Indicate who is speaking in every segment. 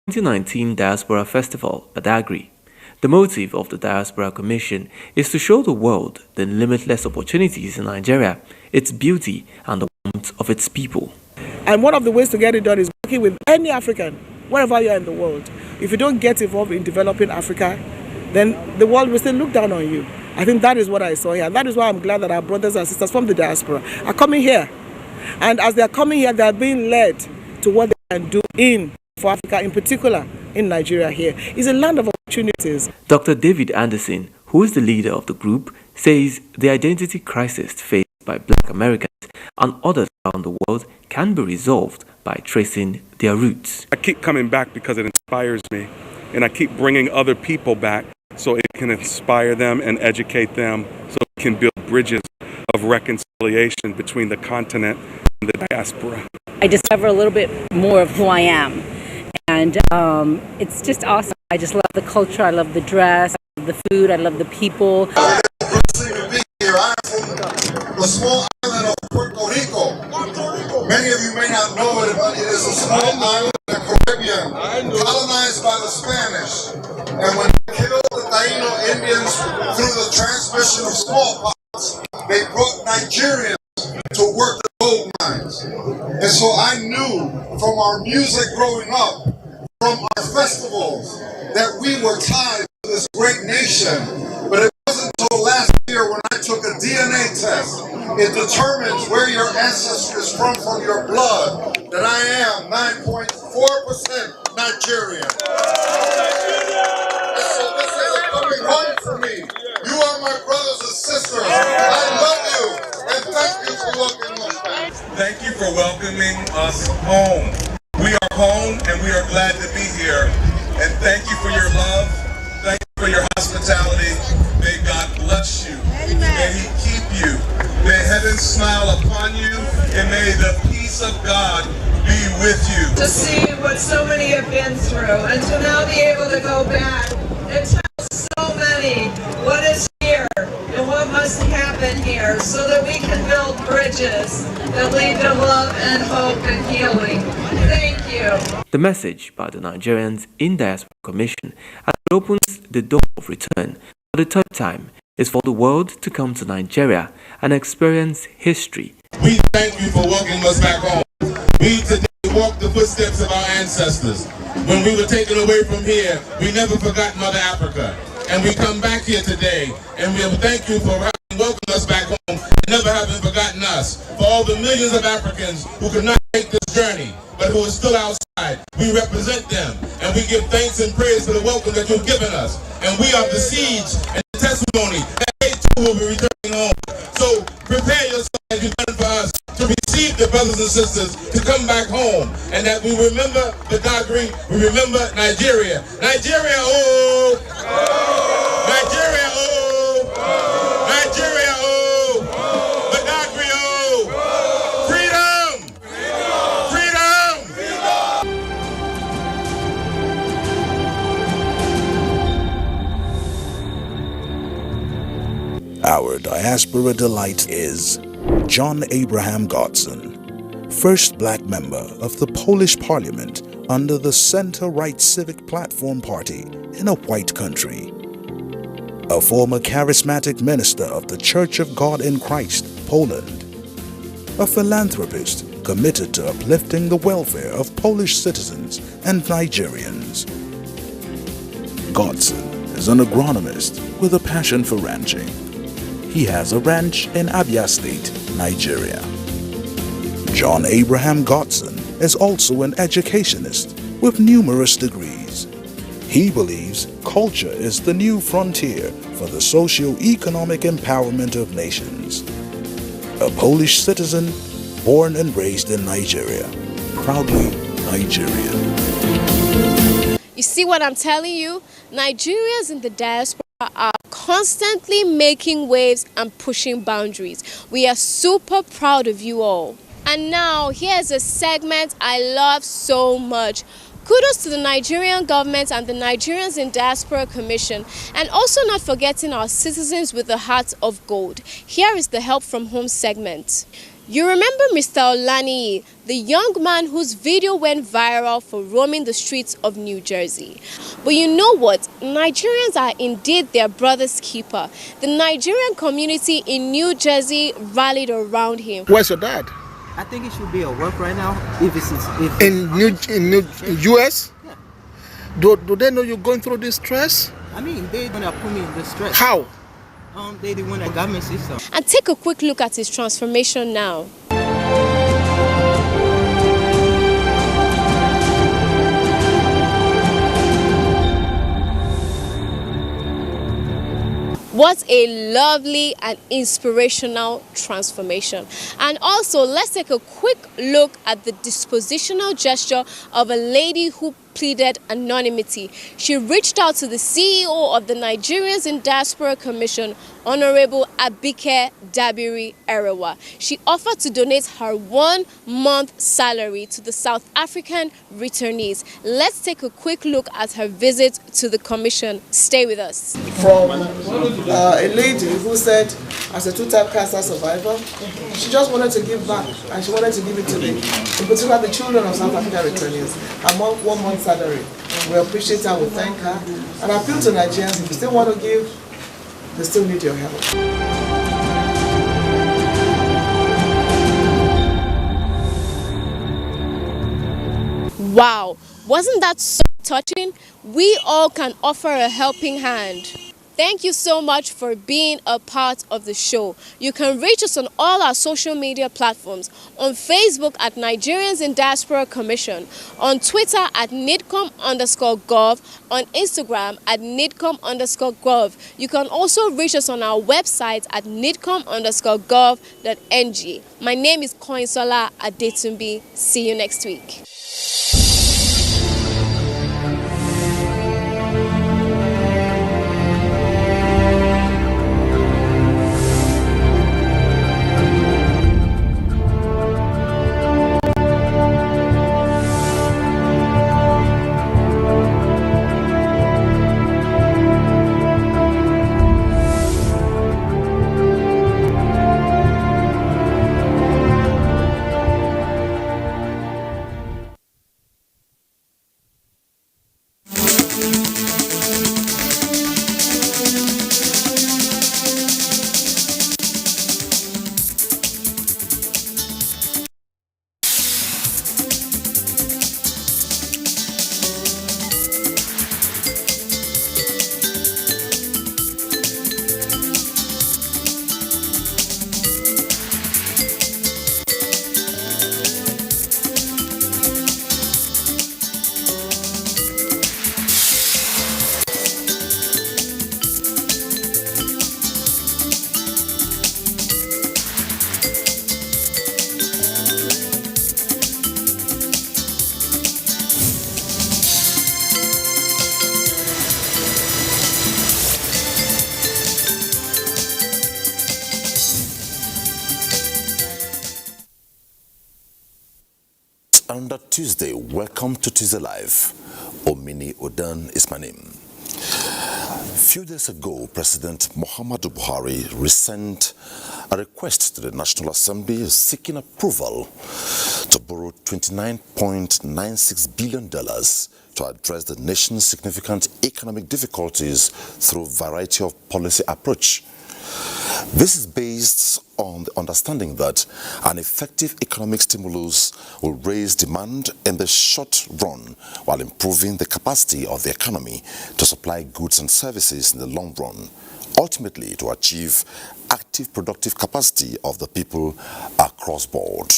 Speaker 1: 2019 Diaspora Festival, Badagry. The motive of the Diaspora Commission is to show the world the limitless opportunities in Nigeria, its beauty and the warmth of its people.
Speaker 2: And one of the ways to get it done is working with any African, wherever you are in the world. If you don't get involved in developing Africa, then the world will still look down on you. I think that is what I saw here. And that is why I'm glad that our brothers and sisters from the diaspora are coming here. And as they are coming here, they are being led to what they can do for Africa, in particular in Nigeria here. It's a land of opportunities.
Speaker 1: Dr. David Anderson, who is the leader of the group, says the identity crisis faced by Black Americans and others around the world can be resolved by tracing their roots.
Speaker 3: I keep coming back because it inspires me, and I keep bringing other people back so it can inspire them and educate them, so we can build bridges of reconciliation between the continent and the diaspora.
Speaker 4: I discover a little bit more of who I am, and it's just awesome. I just love the culture, I love the dress, I love the food, I love the people.
Speaker 5: To be here. I'm from the small island of Puerto Rico. Many of you may not know it, but it is a small island in the Caribbean, colonized by the Spanish. And when they killed the Taino Indians through the transmission of smallpox, they brought Nigerians to work the gold mines. And so I knew from our music growing up, from our festivals, that we were tied to this great nation. But it wasn't until last year when I took a DNA test. It determines where your ancestry is from your blood, that I am 9.4% Nigerian. And so this is a coming home for me. You are my brothers and sisters. I love you, and thank you for welcoming us back.
Speaker 6: Thank you for welcoming us home. We are home, and we are glad to be here. And thank you for your love. Thank you for your hospitality. May God bless you. May He keep you. May heaven smile upon you, and may the peace of God be with you.
Speaker 7: To see what so many have been through, and to now be able to go back and tell so many what is here and what must happen here, so that we can build bridges that lead to love and hope and healing. Thank you.
Speaker 1: The message by the Nigerians in Diaspora Commission, as it opens the door of return for the third time, is for the world to come to Nigeria and experience history.
Speaker 6: We thank you for welcoming us back home. We today walk the footsteps of our ancestors. When we were taken away from here, we never forgot Mother Africa. And we come back here today, and we thank you for having welcomed us back home and never having forgotten us. For all the millions of Africans who could not take this journey, but who are still outside, we represent them, and we give thanks and praise for the welcome that you've given us. And we are the seeds and the testimony that they too will be returning home. So prepare yourself as you've done for us to receive the brothers and sisters to come back home, and that we remember the Dagri, we remember Nigeria. Nigeria, oh! Nigeria, oh! Nigeria, oh! The Dagri, oh! Freedom! Freedom!
Speaker 8: Our diaspora delight is John Abraham Godson, first black member of the Polish Parliament under the center-right Civic Platform Party in a white country. A former charismatic minister of the Church of God in Christ, Poland. A philanthropist committed to uplifting the welfare of Polish citizens and Nigerians. Godson is an agronomist with a passion for ranching. He has a ranch in Abia State, Nigeria. John Abraham Godson is also an educationist with numerous degrees. He believes culture is the new frontier for the socio-economic empowerment of nations. A Polish citizen, born and raised in Nigeria. Proudly Nigerian.
Speaker 9: You see what I'm telling you? Nigerians in the diaspora are constantly making waves and pushing boundaries. We are super proud of you all. And now here's a segment I love so much. Kudos to the Nigerian government and the Nigerians in Diaspora Commission, and also not forgetting our citizens with the hearts of gold. Here is the Help from Home segment. You remember Mr. Olaniyi, the young man whose video went viral for roaming the streets of New Jersey. But you know what? Nigerians are indeed their brother's keeper. The Nigerian community in New Jersey rallied around him.
Speaker 10: Where's your dad?
Speaker 11: I think it should be at work right now.
Speaker 10: In US?
Speaker 11: Yeah.
Speaker 10: Do they know you're going through this stress?
Speaker 11: I mean, they gonna put me in the stress.
Speaker 10: How?
Speaker 11: They the one that got me system.
Speaker 9: And take a quick look at his transformation now. What a lovely and inspirational transformation. And also, let's take a quick look at the dispositional gesture of a lady who pleaded anonymity. She reached out to the CEO of the Nigerians in Diaspora Commission, Honorable Abike Dabiri Erewa. She offered to donate her 1 month salary to the South African returnees. Let's take a quick look at her visit to the commission. Stay with us.
Speaker 2: From a lady who said, as a two-time cancer survivor, she just wanted to give back, and she wanted to give it to in particular the children of South African returnees. A 1 month salary. We appreciate her, we thank her, and appeal to Nigerians, if you still want to give, they still need your help.
Speaker 9: Wow, wasn't that so touching? We all can offer a helping hand. Thank you so much for being a part of the show. You can reach us on all our social media platforms. On Facebook at Nigerians in Diaspora Commission, on Twitter at nidcom_gov, on Instagram at nidcom_gov. You can also reach us on our website at nidcom_gov.ng. My name is Koinsola Adetumbi. See you next week.
Speaker 12: Another Tuesday, welcome to Tuesday Live. Omini Odan is my name. A few days ago, President Muhammadu Buhari sent a request to the National Assembly seeking approval to borrow $29.96 billion to address the nation's significant economic difficulties through a variety of policy approach. This is based on the understanding that an effective economic stimulus will raise demand in the short run while improving the capacity of the economy to supply goods and services in the long run, ultimately to achieve active productive capacity of the people across board.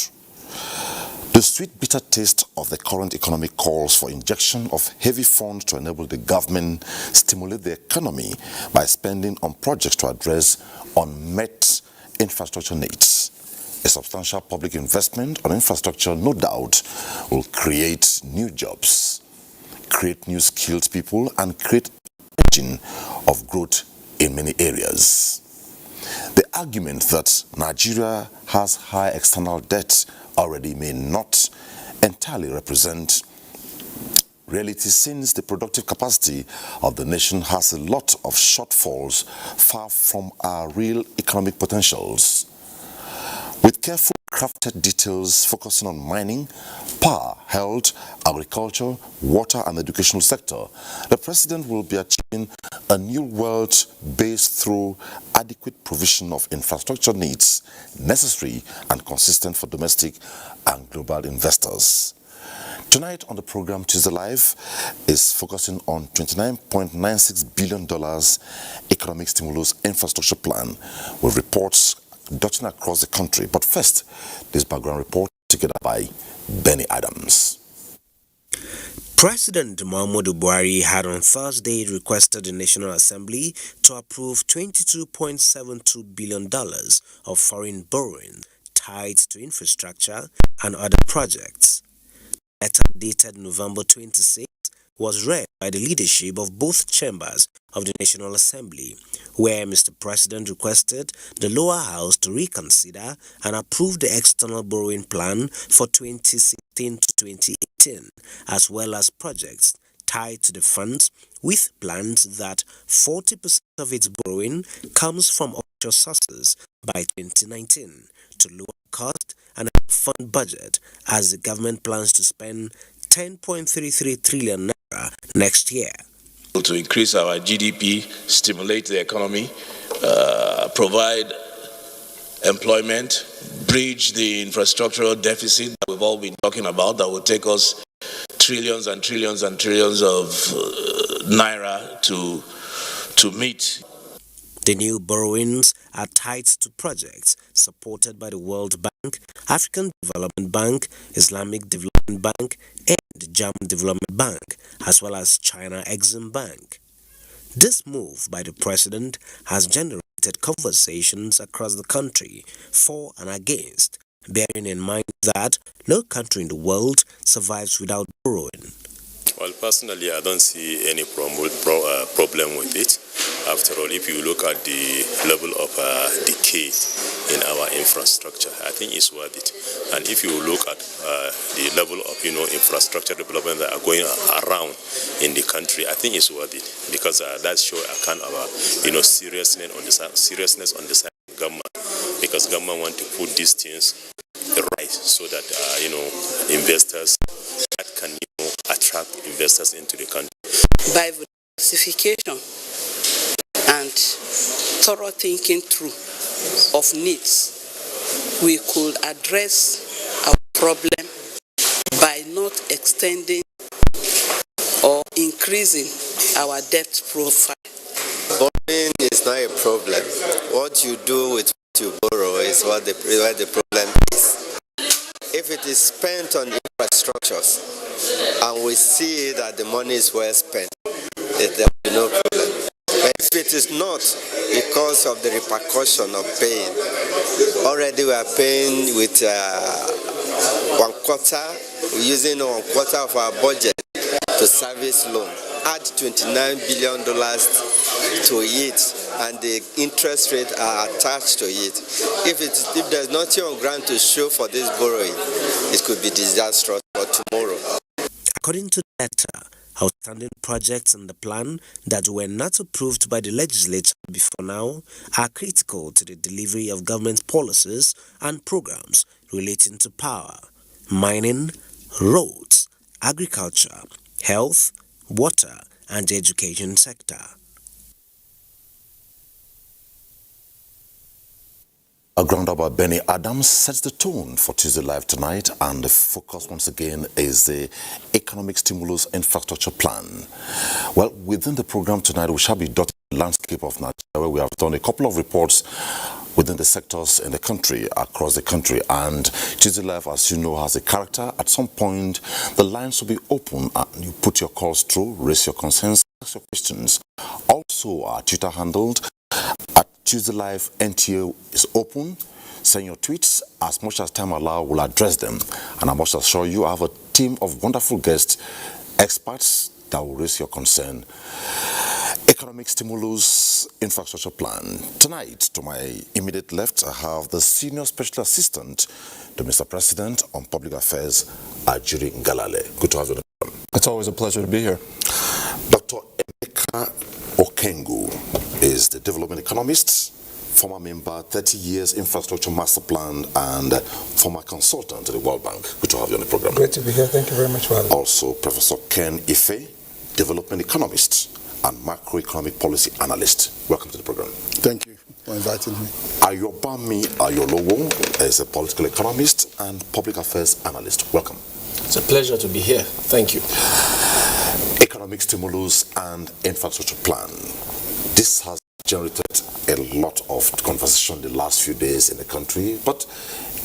Speaker 12: The sweet bitter taste of the current economic calls for injection of heavy funds to enable the government stimulate the economy by spending on projects to address unmet infrastructure needs. A substantial public investment on infrastructure, no doubt, will create new jobs, create new skilled people, and create an engine of growth in many areas. The argument that Nigeria has high external debt already may not entirely represent reality, since the productive capacity of the nation has a lot of shortfalls far from our real economic potentials. with carefully crafted details focusing on mining, power, health, agriculture, water and educational sector. The President will be achieving a new world based through adequate provision of infrastructure needs necessary and consistent for domestic and global investors. Tonight on the program, Tuesday Live is focusing on $29.96 billion economic stimulus infrastructure plan with reports dotting across the country. But first, this background report together by Benny Adams.
Speaker 13: President Muhammadu Buhari had on Thursday requested the National Assembly to approve $22.72 billion of foreign borrowing tied to infrastructure and other projects. A letter dated November 26 was read by the leadership of both chambers of the National Assembly, where Mr. President requested the lower house to reconsider and approve the external borrowing plan for 2016 to 2018, as well as projects tied to the funds, with plans that 40% of its borrowing comes from offshore sources by 2019 to lower cost and fund budget, as the government plans to spend 10.33 trillion naira next year.
Speaker 14: To increase our GDP, stimulate the economy, provide employment, bridge the infrastructural deficit that we've all been talking about, that will take us trillions and trillions and trillions of naira to meet.
Speaker 13: The new borrowings are tied to projects supported by the World Bank, African Development Bank, Islamic Development Bank, and German Development Bank, as well as China Exim Bank. This move by the President has generated conversations across the country for and against, bearing in mind that no country in the world survives without borrowing.
Speaker 15: Well, personally, I don't see any problem with it. After all, if you look at the level of decay in our infrastructure, I think it's worth it. And if you look at the level of infrastructure development that are going around in the country, I think it's worth it, because that shows a kind of seriousness on the side of government, because government want to put these things right so that investors that can attract investors into the country.
Speaker 16: By diversification and thorough thinking through of needs, we could address our problem by not extending or increasing our debt profile.
Speaker 17: Borrowing is not a problem. What you do with what you borrow is where the problem is. If it is spent on infrastructures and we see that the money is well spent, there will be no problem. But if it is not, because of the repercussion of paying, already we are paying with 1/4, we're using 1/4 of our budget to service loan. Add $29 billion to it, and the interest rate are attached to it. If there's nothing on ground to show for this borrowing, it could be disastrous for tomorrow.
Speaker 13: According to the letter, outstanding projects in the plan that were not approved by the legislature before now are critical to the delivery of government policies and programs relating to power, mining, roads, agriculture, health, water, and the education sector.
Speaker 12: A ground-up by Benny Adams sets the tone for Tuesday Live tonight, and the focus once again is the economic stimulus infrastructure plan. Well, within the program tonight, we shall be dotting the landscape of Nigeria, where we have done a couple of reports within the sectors in the country, across the country. And Tuesday Live, as you know, has a character. At some point, the lines will be open and you put your calls through, raise your concerns, ask your questions. Also, our Twitter handle at Tuesday Live NTO is open. Send your tweets. As much as time allows, we'll address them. And I must assure you, I have a team of wonderful guests, experts that will raise your concern. Economic stimulus infrastructure plan. Tonight, to my immediate left, I have the Senior Special Assistant to Mr. President on Public Affairs, Ajuri Ngalale. Good to have you on the program.
Speaker 18: It's always a pleasure to be here.
Speaker 12: Dr. Emeka Okengu is the development economist former member, 30 years infrastructure master plan, and former consultant to the World Bank. Good to have you on the program.
Speaker 18: Great to be here. Thank you very much for having me.
Speaker 12: Also, Professor Ken Ife, development economist and macroeconomic policy analyst. Welcome to the program.
Speaker 10: Thank you for inviting me.
Speaker 12: Ayobami Ayolowo is a political economist and public affairs analyst. Welcome.
Speaker 19: It's a pleasure to be here. Thank you.
Speaker 12: Economic stimulus and infrastructure plan. This has generated a lot of conversation the last few days in the country, but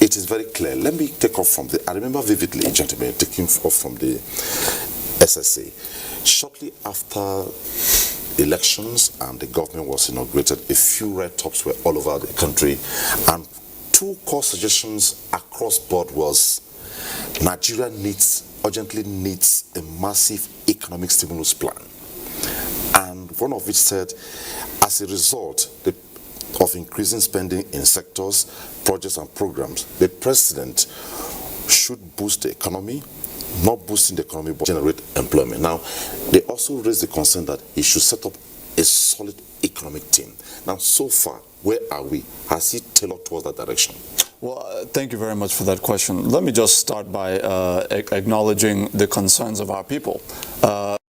Speaker 12: it is very clear. Let me take off from I remember vividly, gentlemen, taking off from the SSA. Shortly after elections and the government was inaugurated, a few red tops were all over the country, and two core suggestions across board was Nigeria urgently needs a massive economic stimulus plan. And one of which said, as a result of increasing spending in sectors, projects and programs, the president should boost the economy, not boosting the economy, but generate employment. Now, they also raised the concern that he should set up a solid economic team. Now, so far, where are we? Has he tailored towards that direction?
Speaker 20: Well, thank you very much for that question. Let me just start by acknowledging the concerns of our people.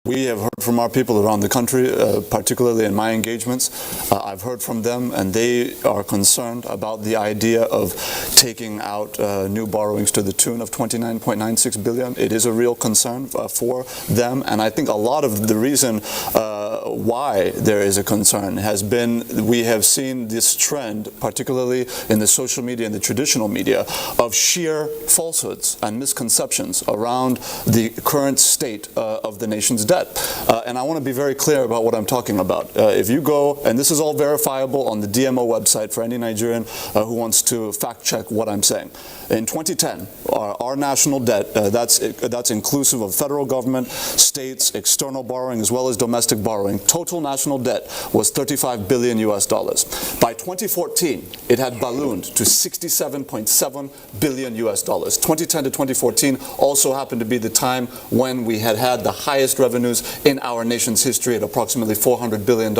Speaker 20: We have heard from our people around the country, particularly in my engagements. I've heard from them, and they are concerned about the idea of taking out new borrowings to the tune of 29.96 billion. It is a real concern for them, and I think a lot of the reason why there is a concern has been we have seen this trend, particularly in the social media and the traditional media, of sheer falsehoods and misconceptions around the current state of the nation's debt. And I want to be very clear about what I'm talking about. If you go, and this is all verifiable on the DMO website for any Nigerian who wants to fact check what I'm saying. In 2010, our national debt, that's inclusive of federal government, states, external borrowing, as well as domestic borrowing, total national debt was $35 billion US. By 2014, it had ballooned to $67.7 billion US. 2010 to 2014 also happened to be the time when we had the highest revenues in our nation's history at approximately $400 billion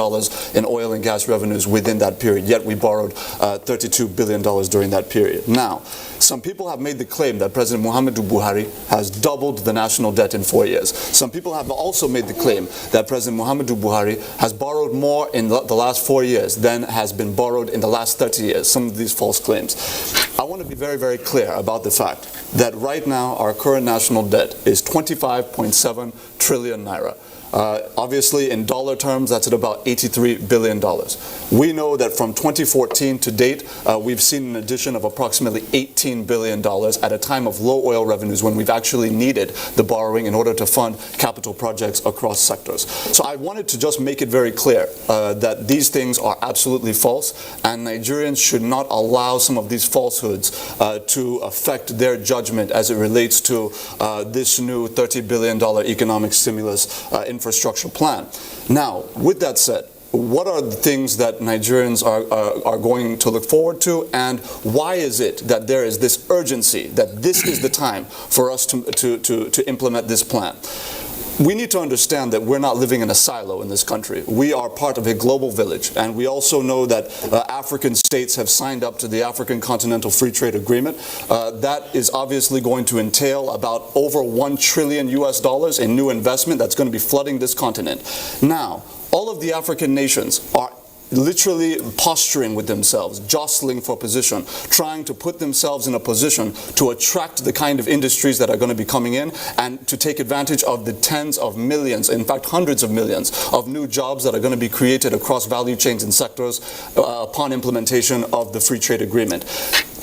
Speaker 20: in oil and gas revenues within that period, yet we borrowed $32 billion during that period. Now, some people have made the claim that President Muhammadu Buhari has doubled the national debt in 4 years. Some people have also made the claim that President Muhammadu Buhari has borrowed more in the last 4 years than has been borrowed in the last 30 years, some of these false claims. I want to be very, very clear about the fact that right now our current national debt is 25.7 trillion naira. Obviously, in dollar terms, that's at about $83 billion. We know that from 2014 to date, we've seen an addition of approximately $18 billion at a time of low oil revenues when we've actually needed the borrowing in order to fund capital projects across sectors. So I wanted to just make it very clear that these things are absolutely false, and Nigerians should not allow some of these falsehoods to affect their judgment as it relates to this new $30 billion economic stimulus infrastructure plan. Now, with that said, what are the things that Nigerians are going to look forward to, and why is it that there is this urgency that this is the time for us to implement this plan? We need to understand that we're not living in a silo in this country. We are part of a global village, and we also know that African states have signed up to the African Continental Free Trade Agreement. That is obviously going to entail about over $1 trillion US in new investment that's going to be flooding this continent. Now, all of the African nations are literally posturing with themselves, jostling for position, trying to put themselves in a position to attract the kind of industries that are going to be coming in and to take advantage of the tens of millions, in fact hundreds of millions of new jobs that are going to be created across value chains and sectors upon implementation of the Free Trade Agreement.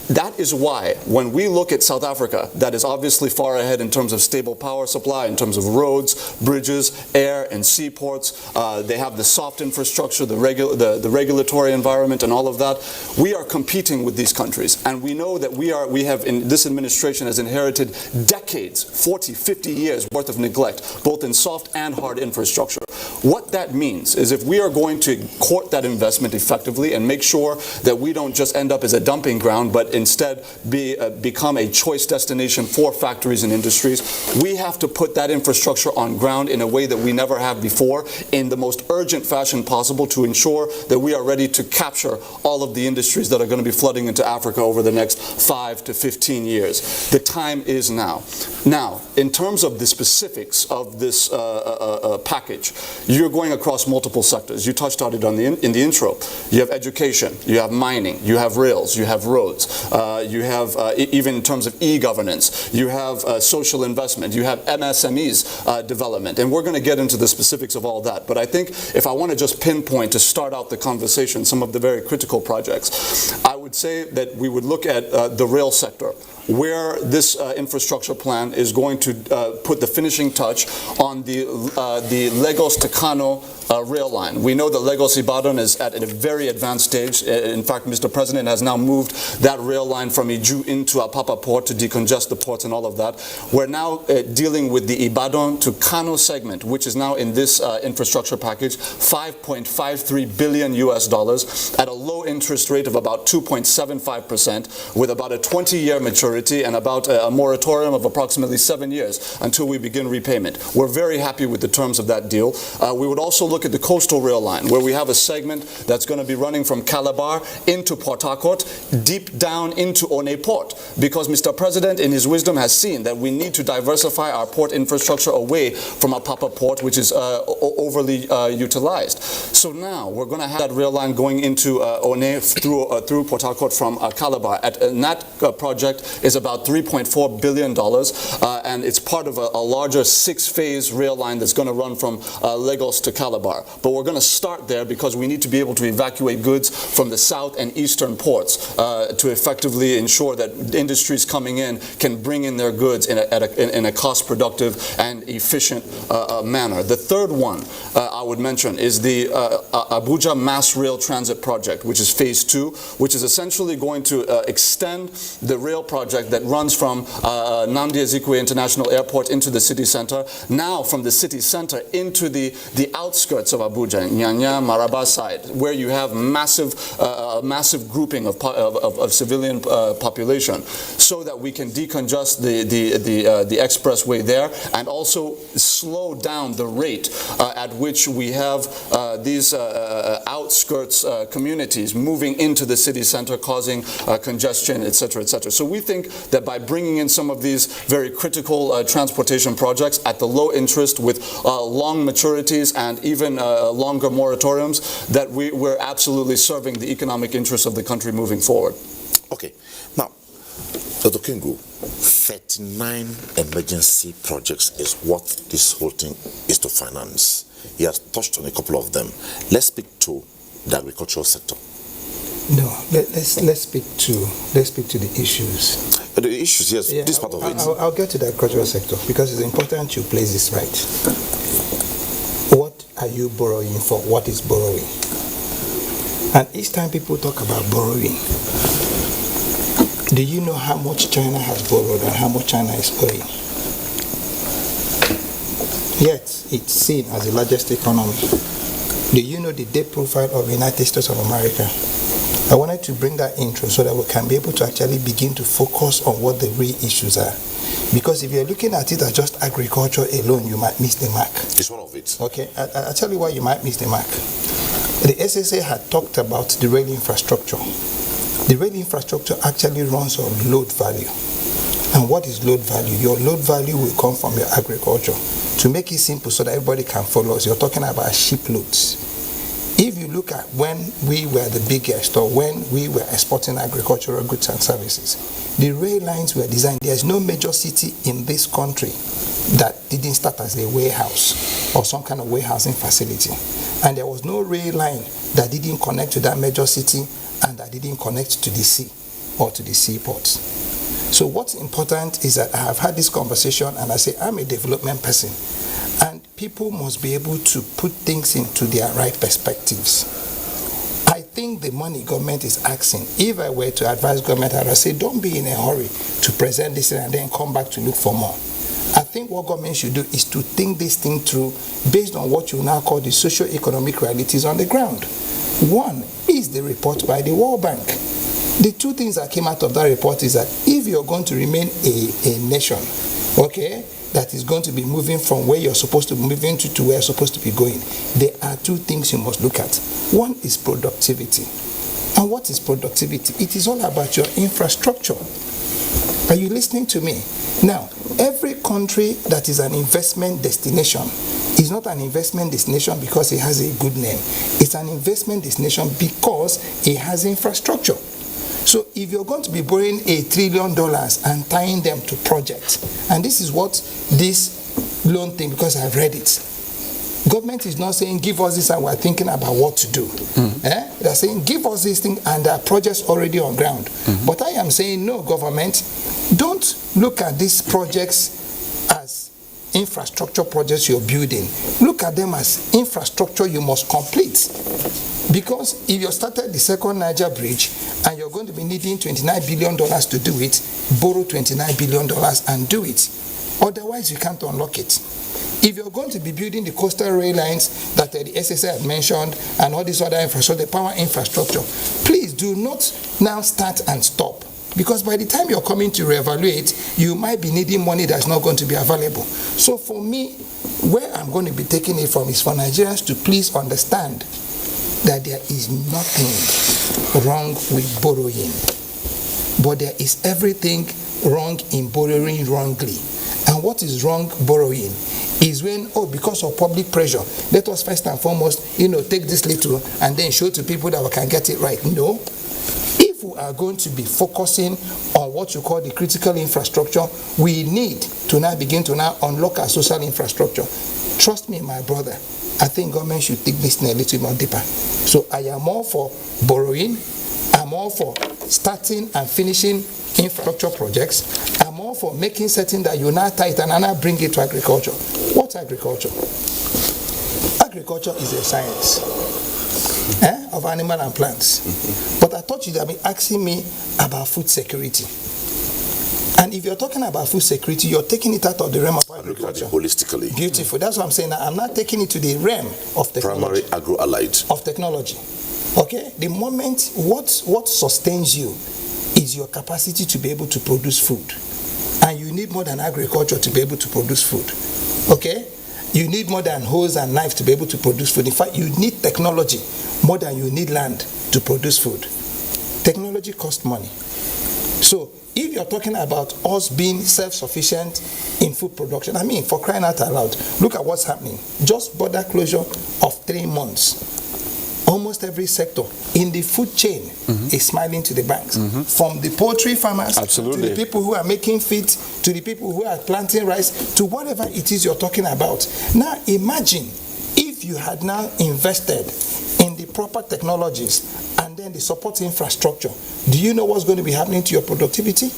Speaker 20: That is why, when we look at South Africa, that is obviously far ahead in terms of stable power supply, in terms of roads, bridges, air, and seaports. They have the soft infrastructure, the regulatory environment, and all of that. We are competing with these countries, and we know that this administration has inherited decades, 40, 50 years worth of neglect, both in soft and hard infrastructure. What that means is if we are going to court that investment effectively and make sure that we don't just end up as a dumping ground, but instead become a choice destination for factories and industries, we have to put that infrastructure on ground in a way that we never have before, in the most urgent fashion possible, to ensure that we are ready to capture all of the industries that are going to be flooding into Africa over the next 5 to 15 years. The time is now. Now, in terms of the specifics of this package, you're going across multiple sectors. You touched on it in the intro. You have education, you have mining, you have rails, you have roads, you have even in terms of e-governance, you have social investment, you have MSMEs development, and we're going to get into the specifics of all that. But I think if I want to just pinpoint to start out the conversation some of the very critical projects, I would say that we would look at the rail sector, where this infrastructure plan is going to put the finishing touch on the Lagos to Kano rail line. We know that Lagos-Ibadan is at a very advanced stage. In fact, Mr. President has now moved that rail line from Iju into Apapa port to decongest the ports and all of that. We're now dealing with the Ibadan to Kano segment, which is now in this infrastructure package, $5.53 billion at a low interest rate of about 2.75%, with about a 20-year maturity and about a moratorium of approximately 7 years until we begin repayment. We're very happy with the terms of that deal. We would also look at the coastal rail line, where we have a segment that's going to be running from Calabar into Port Harcourt, deep down into One Port, because Mr. President, in his wisdom, has seen that we need to diversify our port infrastructure away from Apapa Port, which is overly utilized. So now we're going to have that rail line going into One through Port Harcourt from Calabar. And that project is about $3.4 billion, and it's part of a larger 6-phase rail line that's going to run from Lagos to Calabar. But we're going to start there because we need to be able to evacuate goods from the south and eastern ports to effectively ensure that industries coming in can bring in their goods in a cost-productive and efficient manner. The third one I would mention is the Abuja Mass Rail Transit Project, which is phase 2, which is essentially going to extend the rail project that runs from Nnamdi Azikiwe International Airport into the city center, now from the city center into the outskirts of Abuja, Nyanya, Maraba side, where you have massive grouping of civilian population, so that we can decongest the expressway there and also slow down the rate at which we have these outskirts communities moving into the city center, causing congestion, etc., etc. So we think that by bringing in some of these very critical transportation projects at the low interest with long maturities and even longer moratoriums, that we're absolutely serving the economic interests of the country moving forward.
Speaker 12: Okay. Now, Dr. Kingu, 39 emergency projects is what this whole thing is to finance. He has touched on a couple of them. Let's speak to the agricultural sector.
Speaker 18: No, let's speak to the issues.
Speaker 12: The issues, yes, yeah, this part of it.
Speaker 18: I'll get to the agricultural sector because it's important you place this right. What are you borrowing for? What is borrowing? And each time people talk about borrowing, do you know how much China has borrowed and how much China is owing? Yet, it's seen as the largest economy. Do you know the debt profile of the United States of America? I wanted to bring that intro so that we can be able to actually begin to focus on what the real issues are. Because if you're looking at it as just agriculture alone, you might miss the mark.
Speaker 12: It's one of it.
Speaker 18: Okay, I'll tell you why you might miss the mark. The SSA had talked about the rail infrastructure. The rail infrastructure actually runs on load value. And what is load value? Your load value will come from your agriculture. To make it simple so that everybody can follow us, you're talking about ship loads. If you look at when we were the biggest or when we were exporting agricultural goods and services, the rail lines were designed. There's no major city in this country that didn't start as a warehouse or some kind of warehousing facility. And there was no rail line that didn't connect to that major city and that didn't connect to the sea or to the seaports. So what's important is that I have had this conversation and I say I'm a development person. And people must be able to put things into their right perspectives. I think the money government is asking, if I were to advise government, I would say, don't be in a hurry to present this and then come back to look for more. I think what government should do is to think this thing through based on what you now call the socio-economic realities on the ground. One is the report by the World Bank. The two things that came out of that report is that if you're going to remain a nation, okay, that is going to be moving from where you're supposed to be moving to where you're supposed to be going, there are two things you must look at. One is productivity. And what is productivity? It is all about your infrastructure. Are you listening to me? Now, every country that is an investment destination is not an investment destination because it has a good name. It's an investment destination because it has infrastructure. So if you're going to be borrowing $1 trillion and tying them to projects, and this is what this loan thing, because I've read it, government is not saying give us this and we're thinking about what to do. They're saying give us this thing and there are projects already on ground. But I am saying no, government, don't look at these projects as infrastructure projects you're building. Look at them as infrastructure you must complete. Because if you started the second Niger bridge and you're going to be needing $29 billion to do it, borrow $29 billion and do it. Otherwise, you can't unlock it. If you're going to be building the coastal rail lines that the SSA had mentioned and all this other infrastructure, the power infrastructure, please do not now start and stop. Because by the time you're coming to reevaluate, you might be needing money that's not going to be available. So for me, where I'm going to be taking it from is for Nigerians to please understand that there is nothing wrong with borrowing. But there is everything wrong in borrowing wrongly. And what is wrong borrowing is when, because of public pressure, let us first and foremost, take this little and then show to people that we can get it right. No. If we are going to be focusing on what you call the critical infrastructure, we need to now begin to now unlock our social infrastructure. Trust me, my brother, I think government should take this a little more deeper. So I am all for borrowing. I'm all for starting and finishing infrastructure projects. I'm all for making certain that you now tie it and now bring it to agriculture. What's agriculture? Agriculture is a science of animal and plants. But I thought you'd have been asking me about food security. And if you're talking about food security, you're taking it out of the realm of agriculture.
Speaker 12: Holistically.
Speaker 18: Beautiful. That's what I'm saying. I'm not taking it to the realm of technology.
Speaker 12: Primary agro-allied.
Speaker 18: Of technology. Okay? The moment, what sustains you is your capacity to be able to produce food. And you need more than agriculture to be able to produce food. Okay? You need more than hose and knife to be able to produce food. In fact, you need technology more than you need land to produce food. Technology costs money. So, if you're talking about us being self-sufficient in food production, I mean, for crying out loud, look at what's happening. Just border closure of 3 months. Almost every sector in the food chain is smiling to the banks. From the poultry farmers to the people who are making feed, to the people who are planting rice, to whatever it is you're talking about. Now imagine if you had now invested in the proper technologies and then the support infrastructure. Do you know what's going to be happening to your productivity?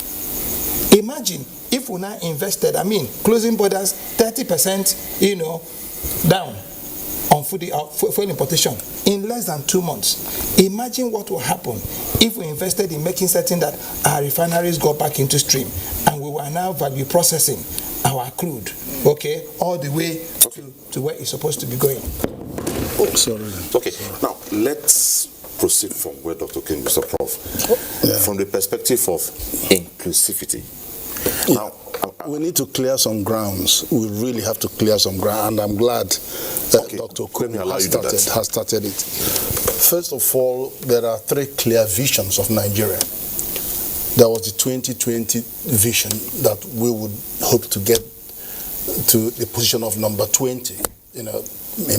Speaker 18: Imagine if we now invested, closing borders 30%, down on food importation in less than 2 months. Imagine what will happen if we invested in making certain that our refineries go back into stream and we were now value processing our crude, all the way to where it's supposed to be going.
Speaker 12: Okay, now let's proceed from where Dr. King, Mr. Prof, from the perspective of inclusivity. Now,
Speaker 10: we need to clear some grounds. We really have to clear some ground, and I'm glad that Dr. Kogi has started it. First of all, there are 3 clear visions of Nigeria. There was the 2020 vision that we would hope to get to the position of number 20,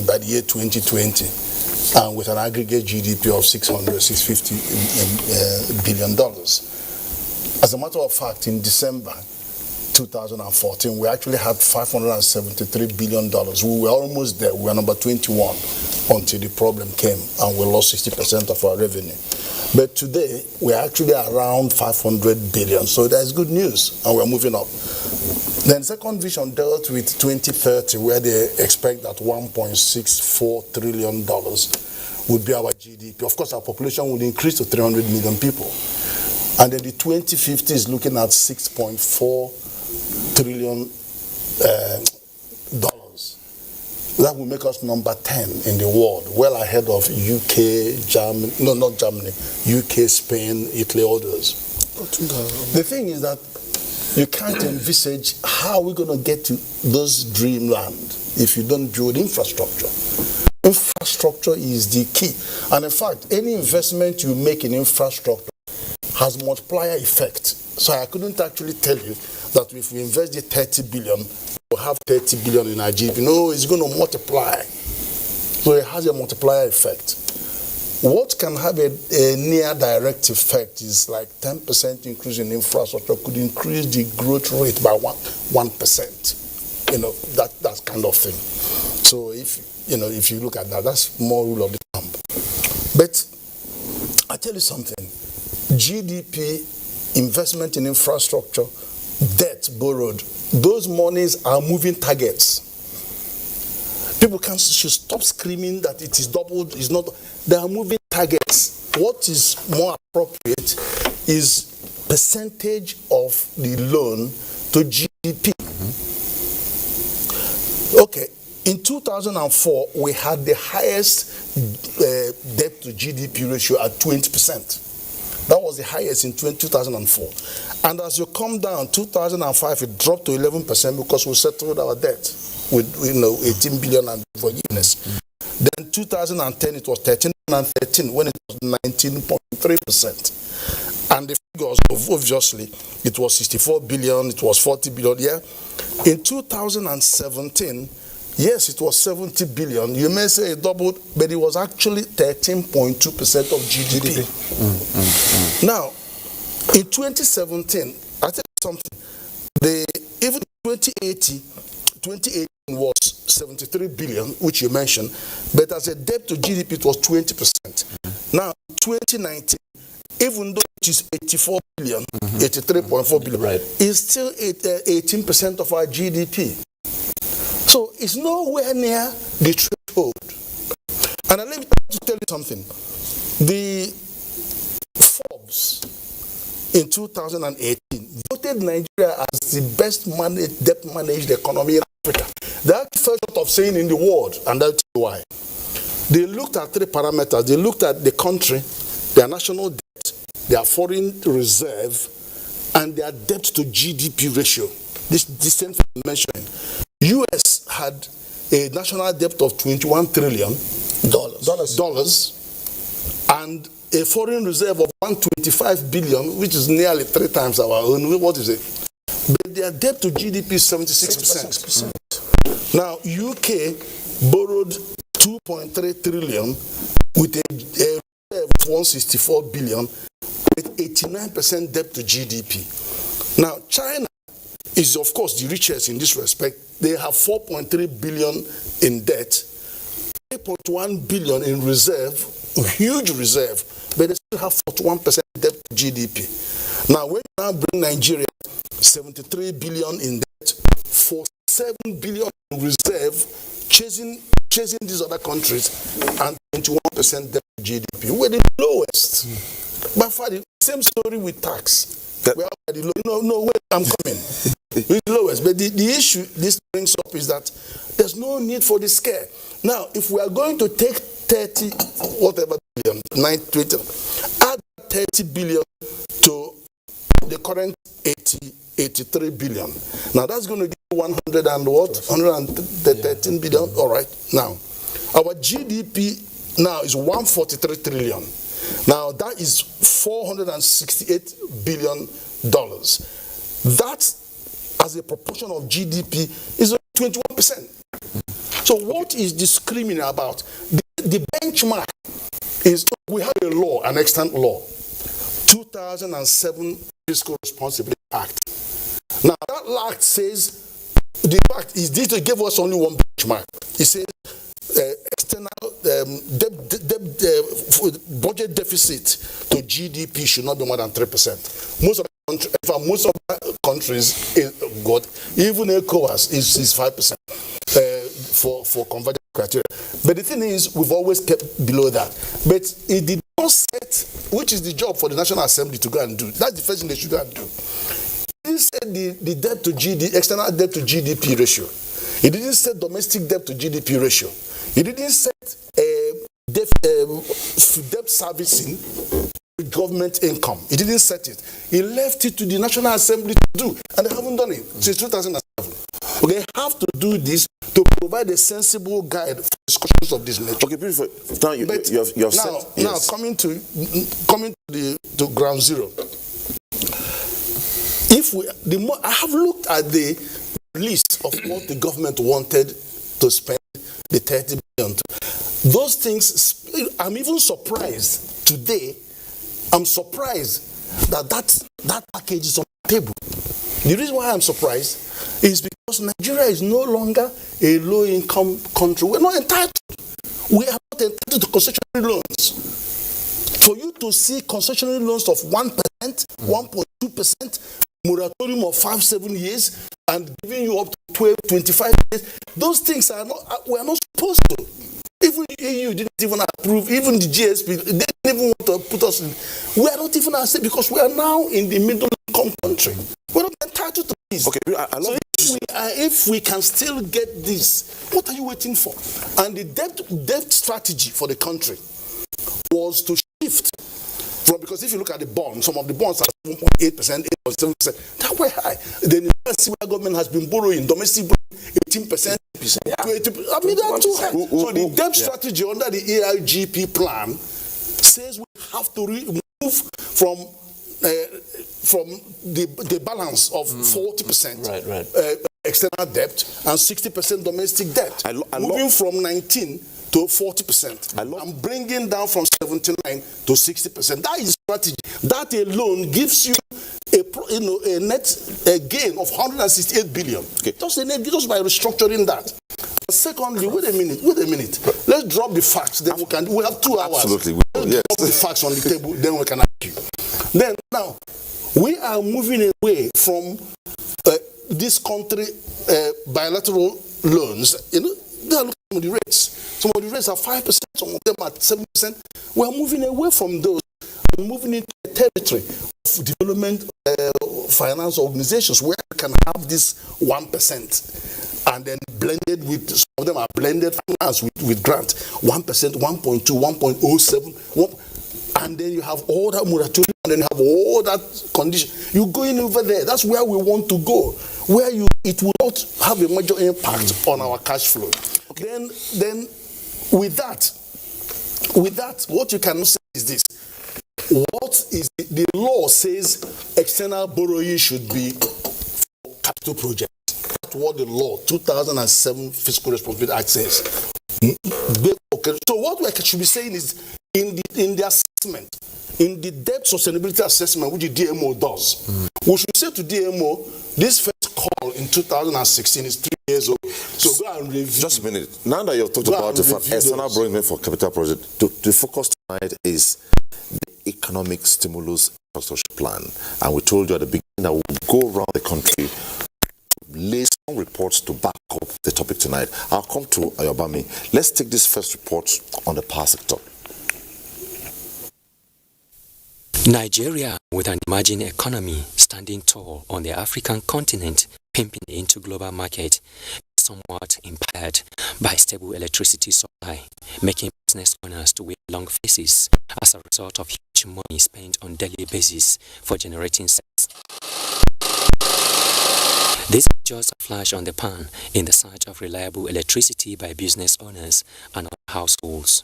Speaker 10: by the year 2020, and with an aggregate GDP of $650 billion. As a matter of fact, in December 2014, we actually had $573 billion. We were almost there. We were number 21 until the problem came and we lost 60% of our revenue. But today, we're actually around 500 billion. So that's good news, and we're moving up. Then second vision dealt with 2030, where they expect that $1.64 trillion would be our GDP. Of course, our population will increase to 300 million people. And then the 2050 is looking at $6.4 trillion dollars. That will make us number 10 in the world, well ahead of UK, Germany, no, not Germany, UK, Spain, Italy, others. The thing is that you can't envisage how we're going to get to those dreamland if you don't build infrastructure. Infrastructure is the key. And in fact, any investment you make in infrastructure has multiplier effect. So I couldn't actually tell you that if we invest the 30 billion, we'll have 30 billion in our GDP. No, it's going to multiply. So it has a multiplier effect. What can have a near direct effect is like 10% increase in infrastructure could increase the growth rate by 1%. You know, that kind of thing. So if you look at that, that's more rule of the thumb. But I tell you something, GDP, investment in infrastructure, debt borrowed, those monies are moving targets. People should stop screaming that it is doubled, it's not. They are moving targets. What is more appropriate is percentage of the loan to GDP. Okay, in 2004, we had the highest debt to GDP ratio at 20%. That was the highest in 2004. And as you come down, 2005, it dropped to 11% because we settled our debt with 18 billion and forgiveness. Then 2010, it was 13 when it was 19.3%. And the figures, obviously, it was 64 billion, it was 40 billion, yeah. In 2017, yes, it was 70 billion. You may say it doubled, but it was actually 13.2% of GDP. Now, in 2017, I tell you something, even 2018 was 73 billion, which you mentioned, but as a debt to GDP, it was 20%. Now, 2019, even though it is 84 billion, 83.4 billion, right, it's still 18% of our GDP. So it's nowhere near the threshold. And let me tell you something. The Forbes in 2018 voted Nigeria as the best debt managed economy in Africa. That's the first shot of saying in the world, and I'll tell you why. They looked at three parameters. They looked at the country, their national debt, their foreign reserve, and their debt to GDP ratio. This same thing I'm mentioning. US had a national debt of $21 trillion and a foreign reserve of 125 billion, which is nearly 3 times our own. What is it? But their debt to GDP is 76%. Now, UK borrowed 2.3 trillion with a reserve of 164 billion with 89% debt to GDP. Now, China is, of course, the richest in this respect. They have 4.3 billion in debt, 8.1 billion in reserve, huge reserve, but they still have 41% debt to GDP. Now, when you now bring Nigeria, 73 billion in debt, 47 billion in reserve, chasing these other countries, and 21% debt to GDP. We're the lowest. By far, the same story with tax. We are the where I'm coming. We're the lowest. But the issue this brings up is that there's no need for the scare. Now, if we are going to take 30, whatever billion, 20, add 30 billion to the current 83 billion. Now, that's going to give 113 billion. All right. Now, our GDP now is 143 trillion. Now, that is $468 billion. That, as a proportion of GDP, is 21%. So what is discriminating about? The benchmark is, we have a law, an extant law, 2007 Fiscal Responsibility Act. Now, that act says, the fact is this, they gave us only one benchmark. It says, external budget deficit to GDP should not be more than 3%. Most of the countries, even ECOWAS is 5% for convergence criteria. But the thing is, we've always kept below that. But it did not set, which is the job for the National Assembly to go and do. That's the first thing they should go and do. It didn't say set the debt to GDP, external debt to GDP ratio. He didn't set domestic debt to GDP ratio. He didn't set debt servicing government income. He didn't set it. He left it to the National Assembly to do, and they haven't done it since 2007. Okay, they have to do this to provide a sensible guide for discussions of this nature.
Speaker 12: Okay, beautiful. Now you have said, yes.
Speaker 10: Now coming to ground zero. I have looked at the list of what the government wanted to spend the 30 billion. Those things, I'm even surprised today. I'm surprised that package is on the table. The reason why I'm surprised is because Nigeria is no longer a low-income country. We're not entitled. We are not entitled to concessionary loans. For you to see concessionary loans of 1%, 1.2%, moratorium of 5-7 years, and giving you up to 12, 25 years, those things we are not supposed to. Even the EU didn't even approve, even the GSP, they didn't even want to put us in. We are not even accepted because we are now in the middle income country. We're not entitled to this.
Speaker 12: Okay, so
Speaker 10: if we can still get this, what are you waiting for? And the debt strategy for the country was to shift from, because if you look at the bonds, some of the bonds are 7.8%, 8.7%. That were high. Then the civil government has been borrowing, domestic borrowing 18%. I mean, that's too high. So the debt strategy under the AIGP plan says we have to move from the balance of 40% external debt and 60% domestic debt. Moving from 19 to 40%. I'm bringing down from 79 to 60%. That is strategy. That alone gives you a net gain of 168 billion. Okay. Just by restructuring that. Secondly, wait a minute. Let's drop the facts. Then we have 2 hours.
Speaker 12: Absolutely.
Speaker 10: Let's drop the facts on the table. Then we can argue. Then now, we are moving away from this country bilateral loans. They are looking at the rates. Some of the rates are 5%, some of them are 7%. We are moving away from those and moving into a territory of development finance organizations where we can have this 1% and then blended with, some of them are blended finance with grant, 1%, 1.2, 1.07, and then you have all that moratorium, and then you have all that condition. You're going over there. That's where we want to go, where it will not have a major impact on our cash flow. Okay. Then with that, what you can say is this. What is the law says external borrowing should be for capital projects. That's what the law, 2007 Fiscal Responsibility Act says. Okay. So what we should be saying is, in the assessment, in the debt sustainability assessment, which the DMO does, we should say to DMO, this first call in 2016 is 3 years old. So go and review.
Speaker 12: Just a minute. Now that you've talked about the external borrowing for capital project, the focus tonight is the economic stimulus infrastructure plan. And we told you at the beginning that we'll go around the country, lay some reports to back up the topic tonight. I'll come to Ayobami. Let's take this first report on the power sector.
Speaker 21: Nigeria, with an emerging economy standing tall on the African continent, pimping into global market, is somewhat impaired by stable electricity supply, making business owners to wear long faces as a result of huge money spent on daily basis for generating sales. This is just a flash on the pan in the search of reliable electricity by business owners and households.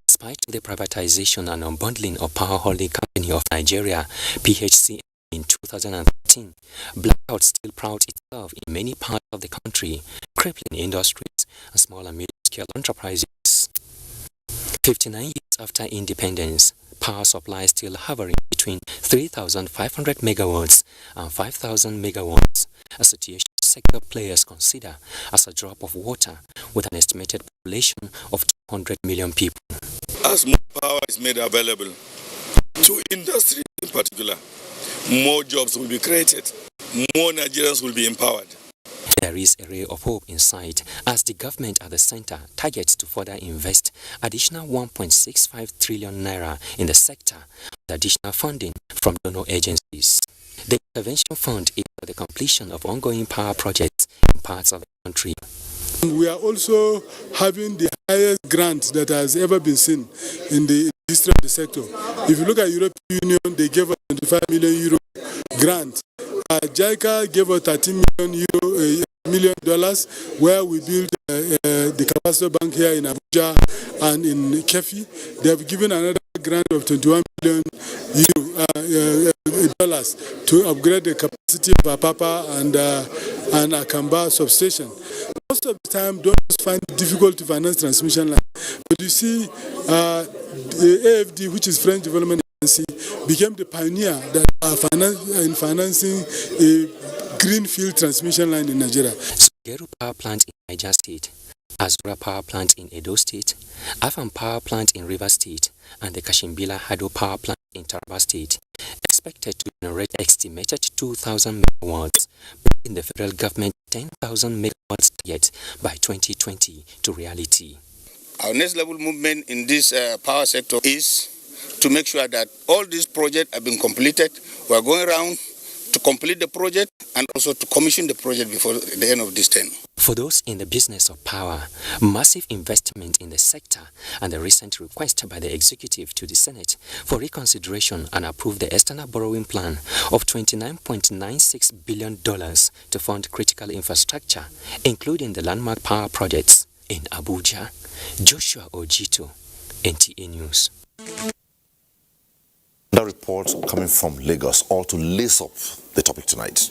Speaker 21: Despite the privatization and unbundling of Power Holding Company of Nigeria, PHC, in 2013, blackout still prouds itself in many parts of the country, crippling industries and small and medium-scale enterprises. 59 years after independence, power supply still hovering between 3,500 megawatts and 5,000 megawatts, a situation sector players consider as a drop of water with an estimated population of 200 million people.
Speaker 22: As more power is made available to industry in particular, more jobs will be created, more Nigerians will be empowered.
Speaker 21: There is a ray of hope in sight as the government at the center targets to further invest additional 1.65 trillion naira in the sector with additional funding from donor agencies. The intervention fund is for the completion of ongoing power projects in parts of the country.
Speaker 3: We are also having the highest grant that has ever been seen in the history of the sector. If you look at European Union, they gave us 25 million euro grant. JICA gave us $13 million, where we built the capacitor bank here in Abuja and in Kefi. They have given another grant of 21 million dollars to upgrade the capacity of Apapa and Akamba substation. Most of the time, donors find it difficult to finance transmission line. But you see, the AFD, which is French Development Agency, became the pioneer that in financing a greenfield transmission line in Nigeria.
Speaker 21: Geru Power Plant in Niger State, Azura Power Plant in Edo State, Afam Power Plant in Rivers State, and the Kashimbila Hydro Power Plant in Taraba State, expected to generate estimated 2,000 megawatts, bringing the federal government 10,000 megawatts target by 2020 to reality.
Speaker 4: Our next level movement in this power sector is to make sure that all these projects have been completed. We are going around to complete the project and also to commission the project before the end of this term.
Speaker 21: For those in the business of power, massive investment in the sector and the recent request by the executive to the Senate for reconsideration and approve the external borrowing plan of $29.96 billion to fund critical infrastructure, including the landmark power projects in Abuja. Joshua Ojito, NTA News.
Speaker 12: The report coming from Lagos, all to lace up the topic tonight.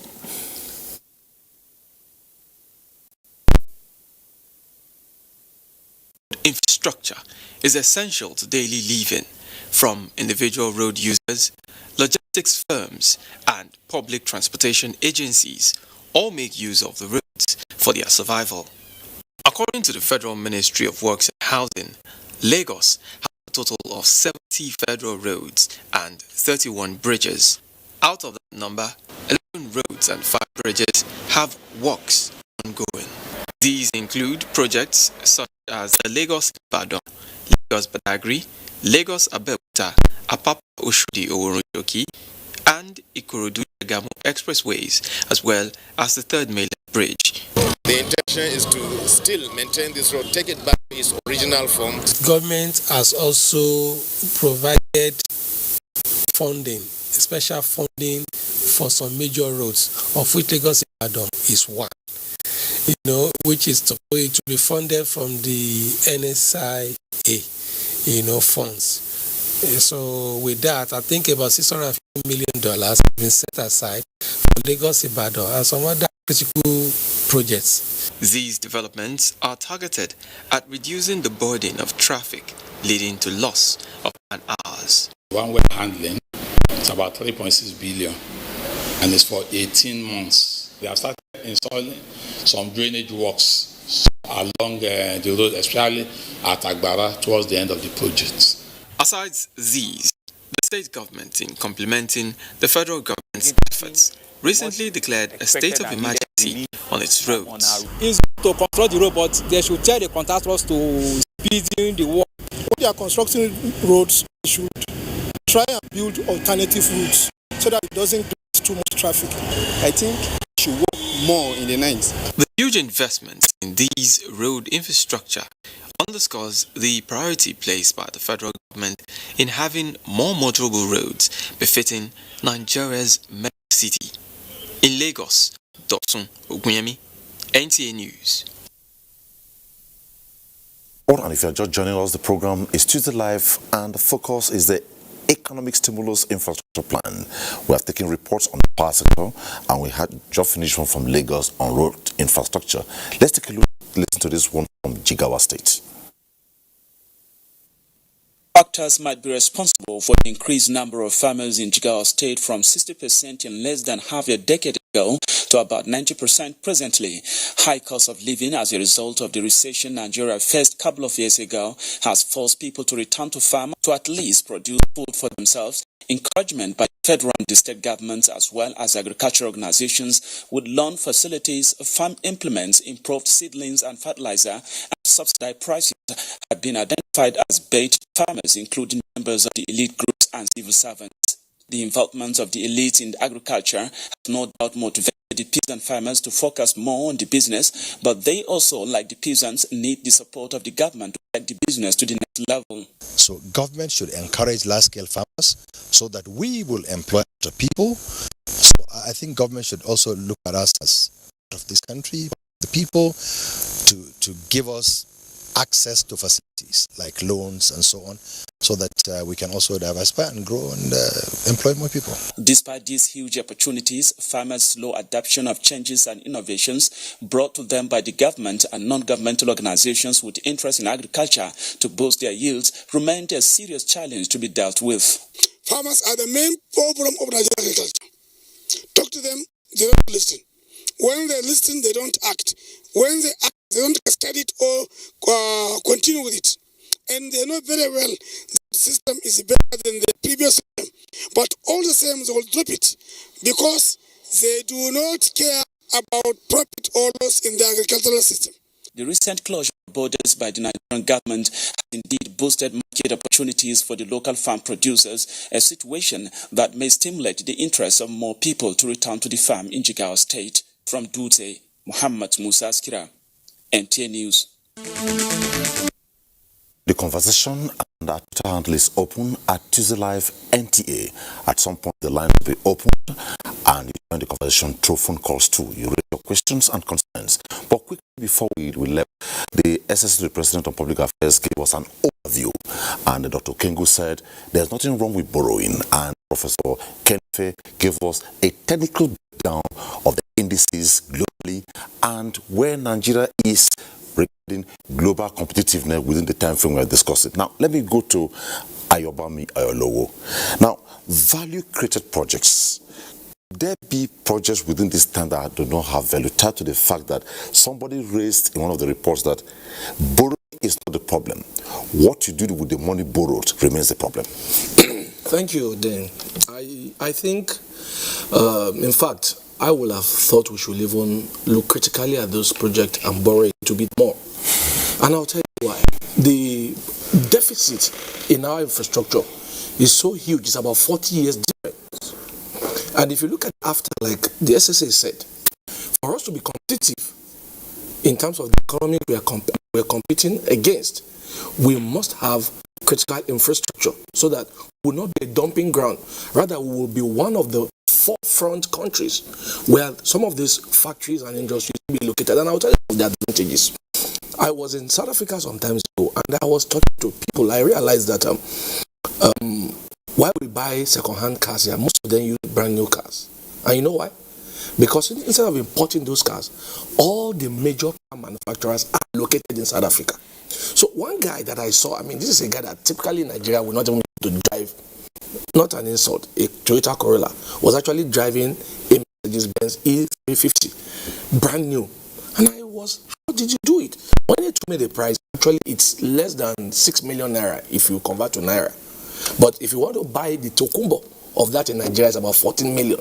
Speaker 1: Infrastructure is essential to daily living, from individual road users, logistics firms, and public transportation agencies all make use of the roads for their survival. According to the Federal Ministry of Works and Housing, Lagos has a total of 70 federal roads and 31 bridges. Out of that number, 11 roads and 5 bridges have works ongoing. These include projects such as the Lagos-Ibadan, Lagos-Badagry, Lagos-Abeokuta, Apapa-Oshodi Oworonshoki, and Ikorodu-Jagamu expressways, as well as the third mainland bridge.
Speaker 23: The intention is to still maintain this road, take it back to its original form.
Speaker 24: Government has also provided funding, special funding for some major roads, of which Lagos-Ibadan is one, which is to be funded from the NSIA, funds. So with that, I think about $650 million has been set aside for Lagos-Ibadan and some other critical projects.
Speaker 1: These developments are targeted at reducing the burden of traffic, leading to loss of man-hours.
Speaker 25: One-way handling, it's about 3.6 billion, and it's for 18 months. They have started installing some drainage works along the road, especially at Agbara, towards the end of the project.
Speaker 1: Aside these, the state government, in complementing the federal government's efforts, recently declared a state of emergency on its roads.
Speaker 26: It's to construct the road, but they should tell the contractors to speed in the work.
Speaker 27: When they are constructing roads, they should try and build alternative routes so that it doesn't get too much traffic. I think it should work more in the night.
Speaker 1: The huge investment in these road infrastructure underscores the priority placed by the federal government in having more motorable roads befitting Nigeria's mega city. In Lagos, Dotun Ogunyemi, NTA News.
Speaker 12: And if you're just joining us, the program is Tuesday Live, and the focus is the Economic Stimulus Infrastructure Plan. We have taken reports on the power sector, and we had just finished one from Lagos on road infrastructure. Let's take a look, listen to this one from Jigawa State.
Speaker 28: Factors might be responsible for the increased number of farmers in Jigawa State from 60% in less than half a decade ago to about 90% presently. High cost of living as a result of the recession Nigeria faced a couple of years ago has forced people to return to farm to at least produce food for themselves. Encouragement by federal and the state governments as well as agricultural organizations with loan facilities, farm implements, improved seedlings and fertilizer, and subsidized prices have been identified as bait farmers, including members of the elite groups and civil servants. The involvement of the elite in agriculture has no doubt motivated the peasant farmers to focus more on the business, but they also, like the peasants, need the support of the government to take the business to the next level.
Speaker 2: So government should encourage large-scale farmers so that we will employ the people. So I think government should also look at us as part of this country, the people, to give us access to facilities like loans and so on, so that we can also diversify and grow and employ more people.
Speaker 28: Despite these huge opportunities, farmers' slow adoption of changes and innovations brought to them by the government and non-governmental organizations with interest in agriculture to boost their yields remained a serious challenge to be dealt with.
Speaker 5: Farmers are the main problem of Nigerian agriculture. Talk to them, they don't listen. When they listen, they don't act. When they act, they don't study it or continue with it. And they know very well the system is better than the previous system. But all the same, they will drop it because they do not care about profit or loss in the agricultural system.
Speaker 28: The recent closure of borders by the Nigerian government has indeed boosted market opportunities for the local farm producers, a situation that may stimulate the interest of more people to return to the farm in Jigawa State. From Dutse, Muhammad Musa Askira, NTA News.
Speaker 12: The conversation and our Twitter handle is open at Tuesday Live NTA. At some point, the line will be opened and you join the conversation through phone calls too. You raise your questions and concerns. But quickly before we left, the SSD President of Public Affairs gave us an overview. And Dr. Kengu said there's nothing wrong with borrowing. And Professor Kenfe gave us a technical breakdown of the indices globally and where Nigeria is regarding global competitiveness within the time frame we're discussing. Now, let me go to Ayobami Ayolowo. Now, value-created projects. There be projects within this time that do not have value, tied to the fact that somebody raised in one of the reports that borrowing is not the problem. What you do with the money borrowed remains the problem.
Speaker 19: Thank you, Dan. I think, in fact, I would have thought we should even look critically at those projects and borrow a bit more. And I'll tell you why. The deficit in our infrastructure is so huge, it's about 40 years difference. And if you look at after, like the SSA said, for us to be competitive in terms of the economy we're competing against, we must have critical infrastructure so that we will not be a dumping ground. Rather, we will be one of the forefront countries where some of these factories and industries will be located. And I'll tell you the advantages. I was in South Africa some time ago and I was talking to people. I realized that why we buy second-hand cars here, most of them use brand new cars. And you know why? Because instead of importing those cars, all the major car manufacturers are located in South Africa. So one guy that I saw, I mean, this is a guy that typically in Nigeria would not even be able to drive, not an insult, a Toyota Corolla, was actually driving a Mercedes-Benz E350, brand new. And I was, how did you do it? When he told me the price, actually it's less than 6 million naira if you convert to naira. But if you want to buy the Tokumbo of that in Nigeria, it's about 14 million.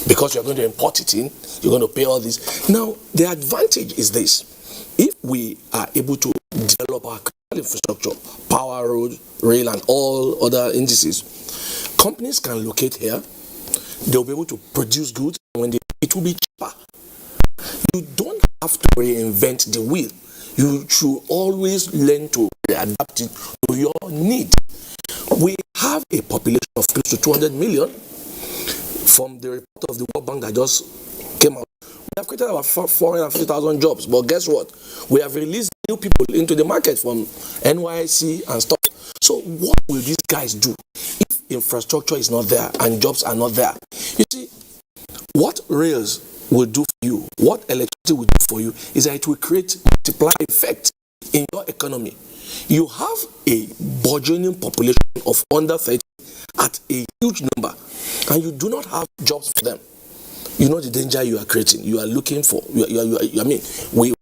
Speaker 19: Because you're going to import it in, you're going to pay all this. Now, the advantage is this. If we are able to develop our infrastructure, power, road, rail, and all other indices, companies can locate here, they'll be able to produce goods, and when it will be cheaper. You don't have to reinvent the wheel. You should always learn to adapt it to your need. We have a population of close to 200 million. From the report of the World Bank that just came out, we have created about 450,000 jobs. But guess what? We have released new people into the market from NYC and stuff. So what will these guys do if infrastructure is not there and jobs are not there? You see, what rails will do for you, what electricity will do for you, is that it will create multiplier effect in your economy. You have a burgeoning population of under 30 at a huge number, and you do not have jobs for them. You know the danger you are creating. You are looking for. I mean, we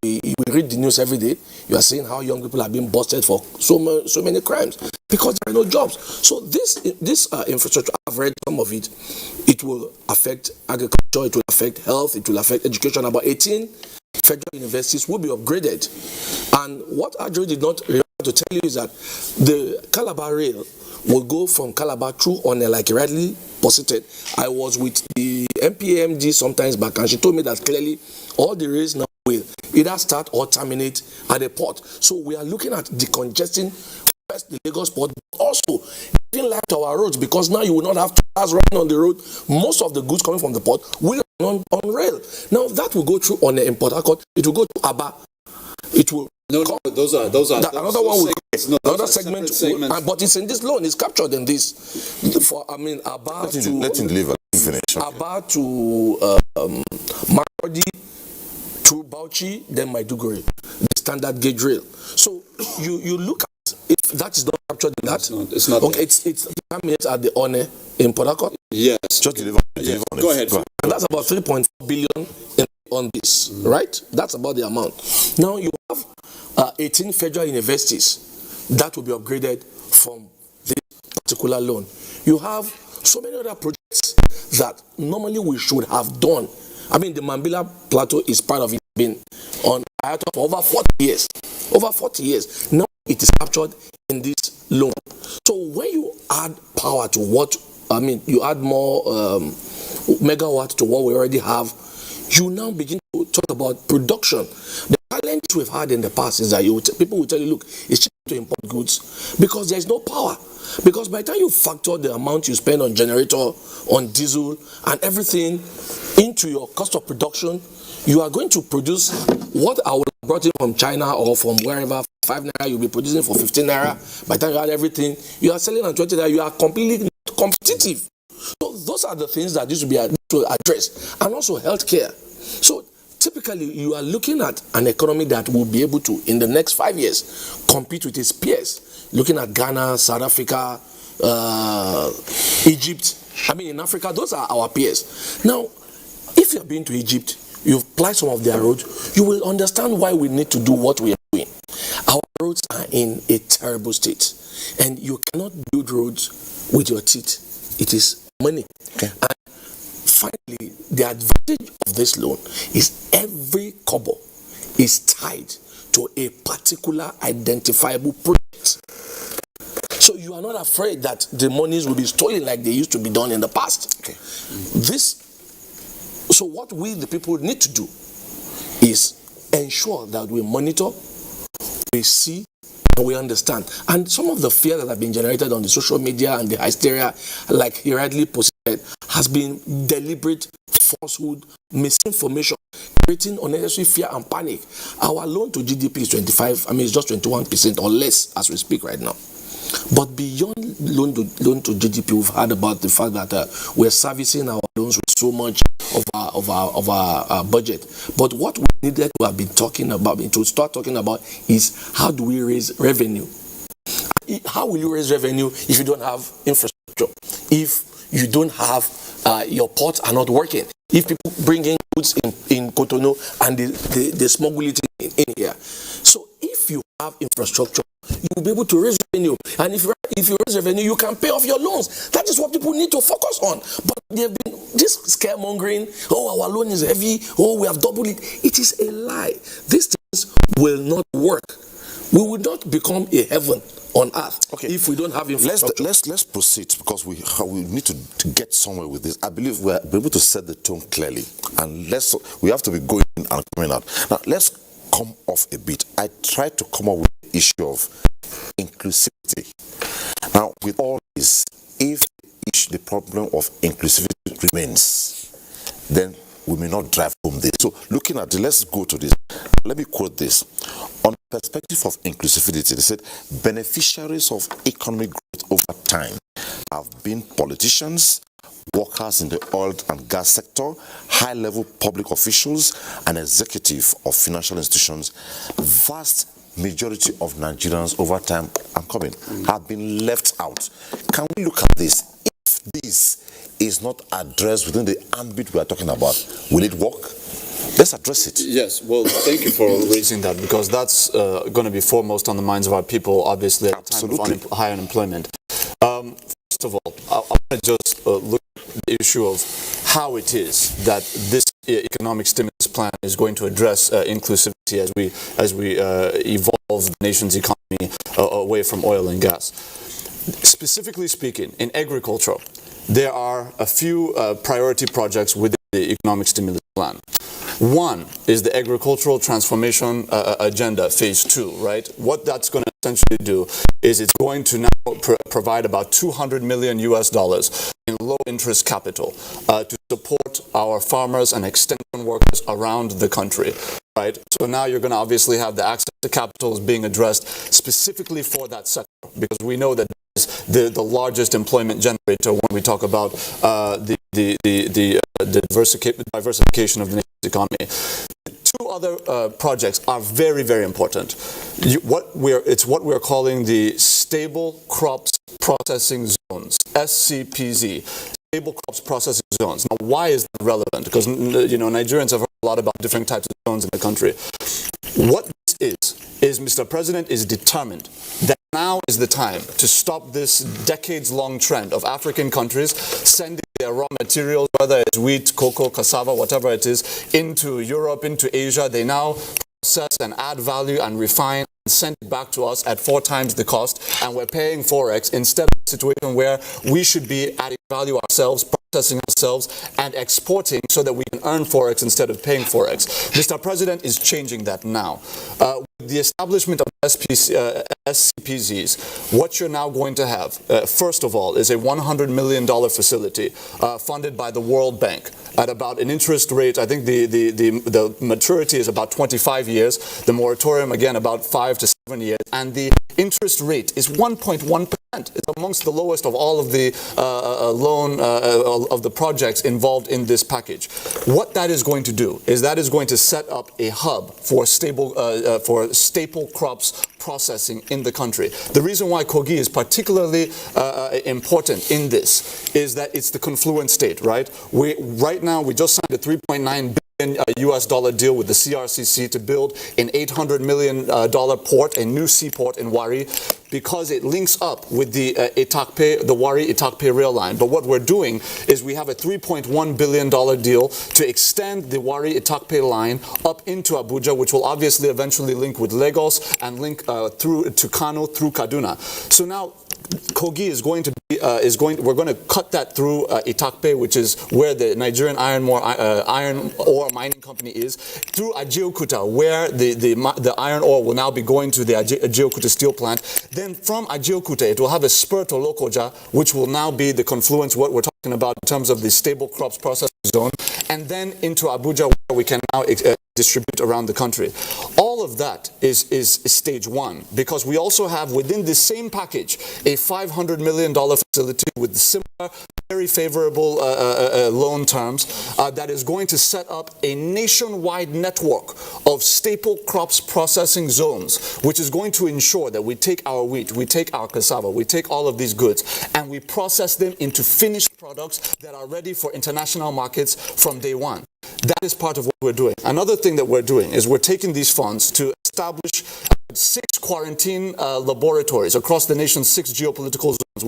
Speaker 19: read the news every day. You are seeing how young people are being busted for so many crimes because there are no jobs. So this infrastructure, I've read some of it. It will affect agriculture. It will affect health. It will affect education. About 18 federal universities will be upgraded. And what Adjo did not remember to tell you is that the Calabar rail will go from Calabar through on like rightly deposited. I was with the MPMG sometimes back, and she told me that clearly all the rails now will either start or terminate at the port. So we are looking at decongesting first the Lagos port, but also giving life to our roads, because now you will not have cars running on the road. Most of the goods coming from the port will run on rail. Now that will go through on the Port Harcourt. It will go to Aba. It will.
Speaker 20: No, those are
Speaker 19: another one will
Speaker 20: no,
Speaker 19: another segment, but it's in this loan. It's captured in this. For Aba to
Speaker 12: let him deliver. Finish.
Speaker 19: Aba to Maradi to Bauchi, then Maiduguri, the standard gauge rail. So you look at if that is not captured in that.
Speaker 20: It's not.
Speaker 19: Okay, it's 5 minutes at the One in Port Harcourt.
Speaker 12: Yes, just deliver.
Speaker 20: Yes. Go ahead.
Speaker 19: And that's about 3.4 billion on this, right? That's about the amount. Now you have 18 federal universities that will be upgraded from this particular loan. You have so many other projects that normally we should have done. I mean, the Mambila Plateau is part of it, been on IATA for over 40 years. Over 40 years. Now it is captured in this loan. So when you add power to what, I mean, you add more megawatt to what we already have, you now begin to talk about production. The challenge we've had in the past is that people will tell you, look, it's cheap to import goods because there's no power. Because by the time you factor the amount you spend on generator, on diesel, and everything into your cost of production, you are going to produce what I would have brought in from China or from wherever, 5 naira, you'll be producing for 15 naira. By the time you add everything, you are selling on 20 naira, you are completely not competitive. So those are the things that this will be addressed, and also healthcare. So typically, you are looking at an economy that will be able to, in the next 5 years, compete with its peers. Looking at Ghana, South Africa, Egypt. I mean, in Africa, those are our peers. Now, if you have been to Egypt, you've applied some of their roads, you will understand why we need to do what we are doing. Our roads are in a terrible state, and you cannot build roads with your teeth. It is money. Okay. And finally, the advantage of this loan is every kobo is tied to a particular identifiable project. So you are not afraid that the monies will be stolen like they used to be done in the past. Okay. So what we, the people, need to do is ensure that we monitor, we see, and we understand. And some of the fear that have been generated on the social media and the hysteria, like he rightly posited, has been deliberate falsehood, misinformation, creating unnecessary fear and panic. Our loan to GDP is it's just 21% or less as we speak right now. But beyond loan to GDP, we've heard about the fact that we're servicing our loans with so much of our budget. But what we needed to have been talking about, to start talking about, is how do we raise revenue? How will you raise revenue if you don't have infrastructure? If you don't have your ports are not working? If people bring in goods in Cotonou and they smuggle it in here? So if you have infrastructure, you will be able to raise revenue. And if you raise revenue, you can pay off your loans. That is what people need to focus on. But there have been this scaremongering, oh, our loan is heavy, oh, we have doubled it. It is a lie. These things will not work. We will not become a heaven on earth if we don't have infrastructure.
Speaker 12: Let's proceed, because we need to get somewhere with this. I believe we're able to set the tone clearly, and we have to be going in and coming out. Now let's come off a bit. I tried to come up with the issue of inclusivity. Now, with all this, if the problem of inclusivity remains, then we may not drive home this. So looking at it, let's go to this. Let me quote this. On the perspective of inclusivity, they said, beneficiaries of economic growth over time have been politicians, workers in the oil and gas sector, high-level public officials, and executives of financial institutions. Vast majority of Nigerians over time, have been left out. Can we look at this? If this is not addressed within the ambit we are talking about, will it work? Let's address it.
Speaker 20: Yes, well, thank you for raising that, because that's going to be foremost on the minds of our people, obviously, at a time of high unemployment. First of all, I want to just look at the issue of how it is that this economic stimulus plan is going to address inclusivity as we evolve the nation's economy away from oil and gas. Specifically speaking, in agriculture, there are a few priority projects within the economic stimulus plan. One is the agricultural transformation agenda, phase 2, right? What that's going to essentially do is it's going to now provide about $200 million in low interest capital to support our farmers and extension workers around the country. Right. So now you're going to obviously have the access to capital is being addressed specifically for that sector, because we know that is the largest employment generator when we talk about the diversification of the nation's economy. Two other projects are very, very important. It's what we're calling the Stable Crops Processing Zones, SCPZ. Stable crops processing zones. Now, why is that relevant? Because, Nigerians have heard a lot about different types of zones in the country. What this is Mr. President is determined that now is the time to stop this decades-long trend of African countries sending their raw materials, whether it's wheat, cocoa, cassava, whatever it is, into Europe, into Asia. They now process and add value and refine and send it back to us at 4 times the cost, and we're paying Forex instead of a situation where we should be adding value ourselves, processing ourselves, and exporting so that we can earn Forex instead of paying Forex. Mr. President is changing that now. With the establishment of SCPZs, what you're now going to have, first of all, is a $100 million facility funded by the World Bank at about an interest rate. I think the maturity is about 25 years, the moratorium, again, about 5 to 7 years, and the interest rate is 1.1%. It's amongst the lowest of all of the loan of the projects involved in this package. What that is going to do is that is going to set up a hub for staple crops processing in the country. The reason why Kogi is particularly important in this is that it's the confluent state, right? Right now we just signed a $3.9 billion US dollar deal with the CRCC to build an $800 million port, a new seaport in Wari, because it links up with the Wari-Itakpe rail line. But what we're doing is we have a $3.1 billion deal to extend the Wari-Itakpe line up into Abuja, which will obviously eventually link with Lagos and link through to Kano through Kaduna. So now Kogi is going to be, we're going to cut that through Itakpe, which is where the Nigerian iron ore mining company is, through Ajeokuta, where the iron ore will now be going to the Ajeokuta steel plant. Then from Ajeokuta, it will have a spur to Lokoja, which will now be the confluence, what we're talking about in terms of the stable crops processing zone, and then into Abuja, where we can now distribute around the country. All of that is stage 1, because we also have within the same package a $500 million facility with similar, very favorable loan terms that is going to set up a nationwide network of staple crops processing zones, which is going to ensure that we take our wheat, we take our cassava, we take all of these goods, and we process them into finished products that are ready for international markets from day one. That is part of what we're doing. Another thing that we're doing is we're taking these funds to establish 6 quarantine laboratories across the nation's 6 geopolitical zones,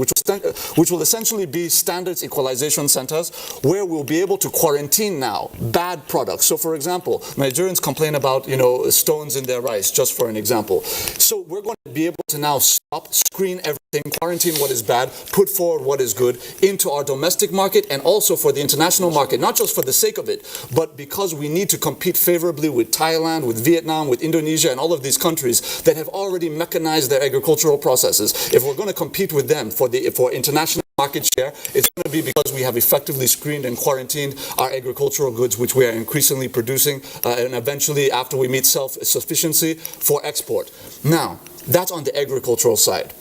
Speaker 20: which will essentially be standards equalization centers where we'll be able to quarantine now bad products. So, for example, Nigerians complain about, stones in their rice, just for an example. So we're going to be able to now stop, screen everything, quarantine what is bad, put forward what is good into our domestic market and also for the international market, not just for the sake of it, but because we need to compete favorably with Thailand, with Vietnam, with Indonesia, and all of these countries that have already mechanized their agricultural processes. If we're going to compete with them for international market share, it's going to be because we have effectively screened and quarantined our agricultural goods, which we are increasingly producing, and eventually, after we meet self-sufficiency, for export. Now, that's on the agricultural side.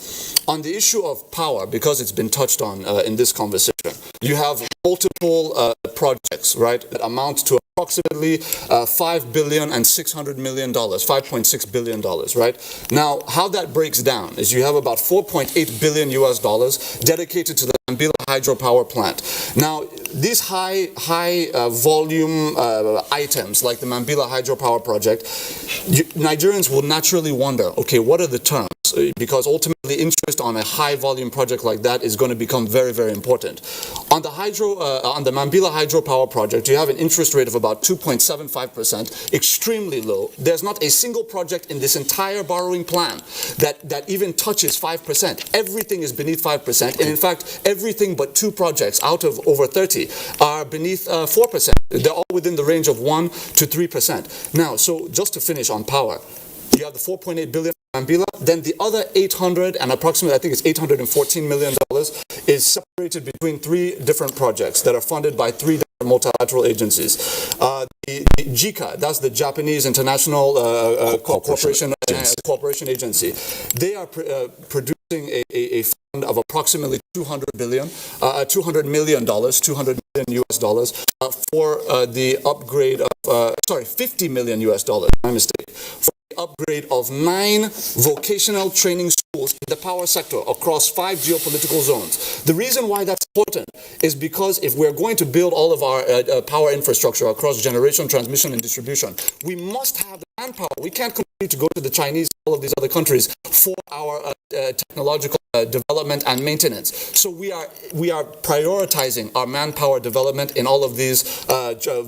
Speaker 20: On the issue of power, because it's been touched on in this conversation, you have multiple projects, right, that amount to approximately $5 billion and $600 million, $5.6 billion, right? Now, how that breaks down is you have about $4.8 billion US dedicated to the Mambila hydropower plant. Now, these high volume items like the Mambila hydropower project, Nigerians will naturally wonder, okay, what are the terms? Because ultimately interest on a high volume project like that is going to become very, very important. On the Mambila hydropower project, you have an interest rate of about 2.75%, extremely low. There's not a single project in this entire borrowing plan that even touches 5%. Everything is beneath 5%. And in fact, every everything but 2 projects out of over 30 are beneath 4%. They're all within the range of 1 to 3%. Now, so just to finish on power, you have the 4.8 billion Mambila, then the other 800 and approximately, I think it's $814 million is separated between 3 different projects that are funded by 3 different multilateral agencies. The JICA, that's the Japanese International Cooperation Agency. They are producing a fund of approximately $200 million US dollars for the upgrade of, $50 million US dollars, my mistake, for the upgrade of 9 vocational training schools in the power sector across 5 geopolitical zones. The reason why that's important is because if we're going to build all of our power infrastructure across generation, transmission, and distribution, we must have the manpower. We can't continue to go to the Chinese, all of these other countries for our technological development and maintenance. So we are prioritizing our manpower development in all of these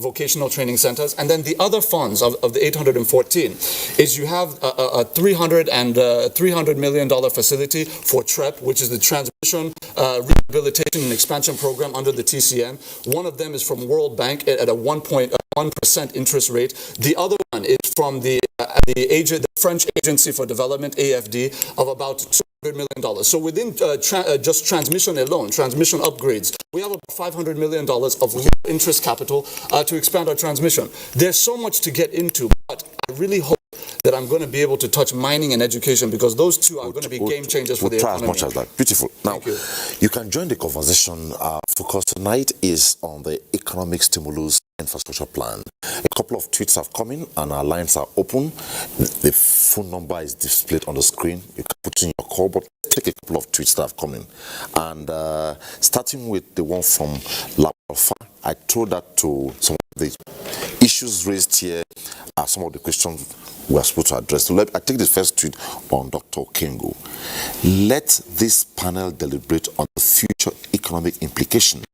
Speaker 20: vocational training centers. And then the other funds of the 814 is you have a $300 million facility for TREP, which is the Transmission Rehabilitation and Expansion Program under the TCN. One of them is from World Bank at a 1.1% interest rate. The other one is from the French Agency for Development, AFD, of about $200 million. So within just transmission alone, transmission upgrades, we have about $500 million of low interest capital to expand our transmission. There's so much to get into, but I really hope that I'm going to be able to touch mining and education, because those two are going to be game changers for the economy.
Speaker 12: Try as much as that. Beautiful. Now, you can join the conversation. Our focus tonight is on the economic stimulus infrastructure plan. A couple of tweets have come in and our lines are open. The phone number is displayed on the screen. You can put in your call, but take a couple of tweets that have come in. And starting with the one from La Alpha, I told that to some of the issues raised here are some of the questions we are supposed to address. So I take the first tweet on Dr. Kengo. Let this panel deliberate on the future economic implications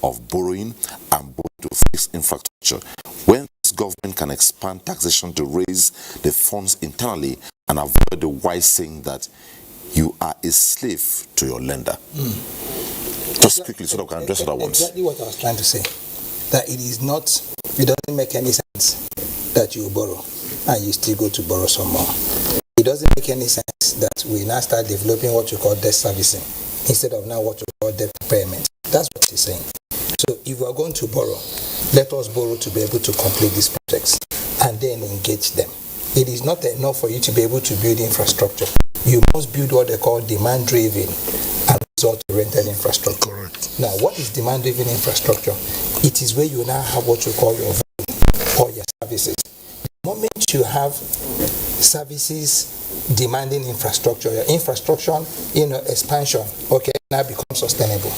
Speaker 12: of borrowing and borrowing to fix infrastructure, when this government can expand taxation to raise the funds internally and avoid the wise saying that you are a slave to your lender. Just quickly, so that we can address that once.
Speaker 18: Exactly what I was trying to say. That it doesn't make any sense that you borrow and you still go to borrow some more. It doesn't make any sense that we now start developing what you call debt servicing instead of now what you call debt payment. That's what he's saying. So if we are going to borrow, let us borrow to be able to complete these projects and then engage them. It is not enough for you to be able to build infrastructure. You must build what they call demand-driven and result-oriented infrastructure. Correct. Now, what is demand-driven infrastructure? It is where you now have what you call your value or your services. The moment you have services demanding infrastructure, your infrastructure, expansion, okay, now becomes sustainable.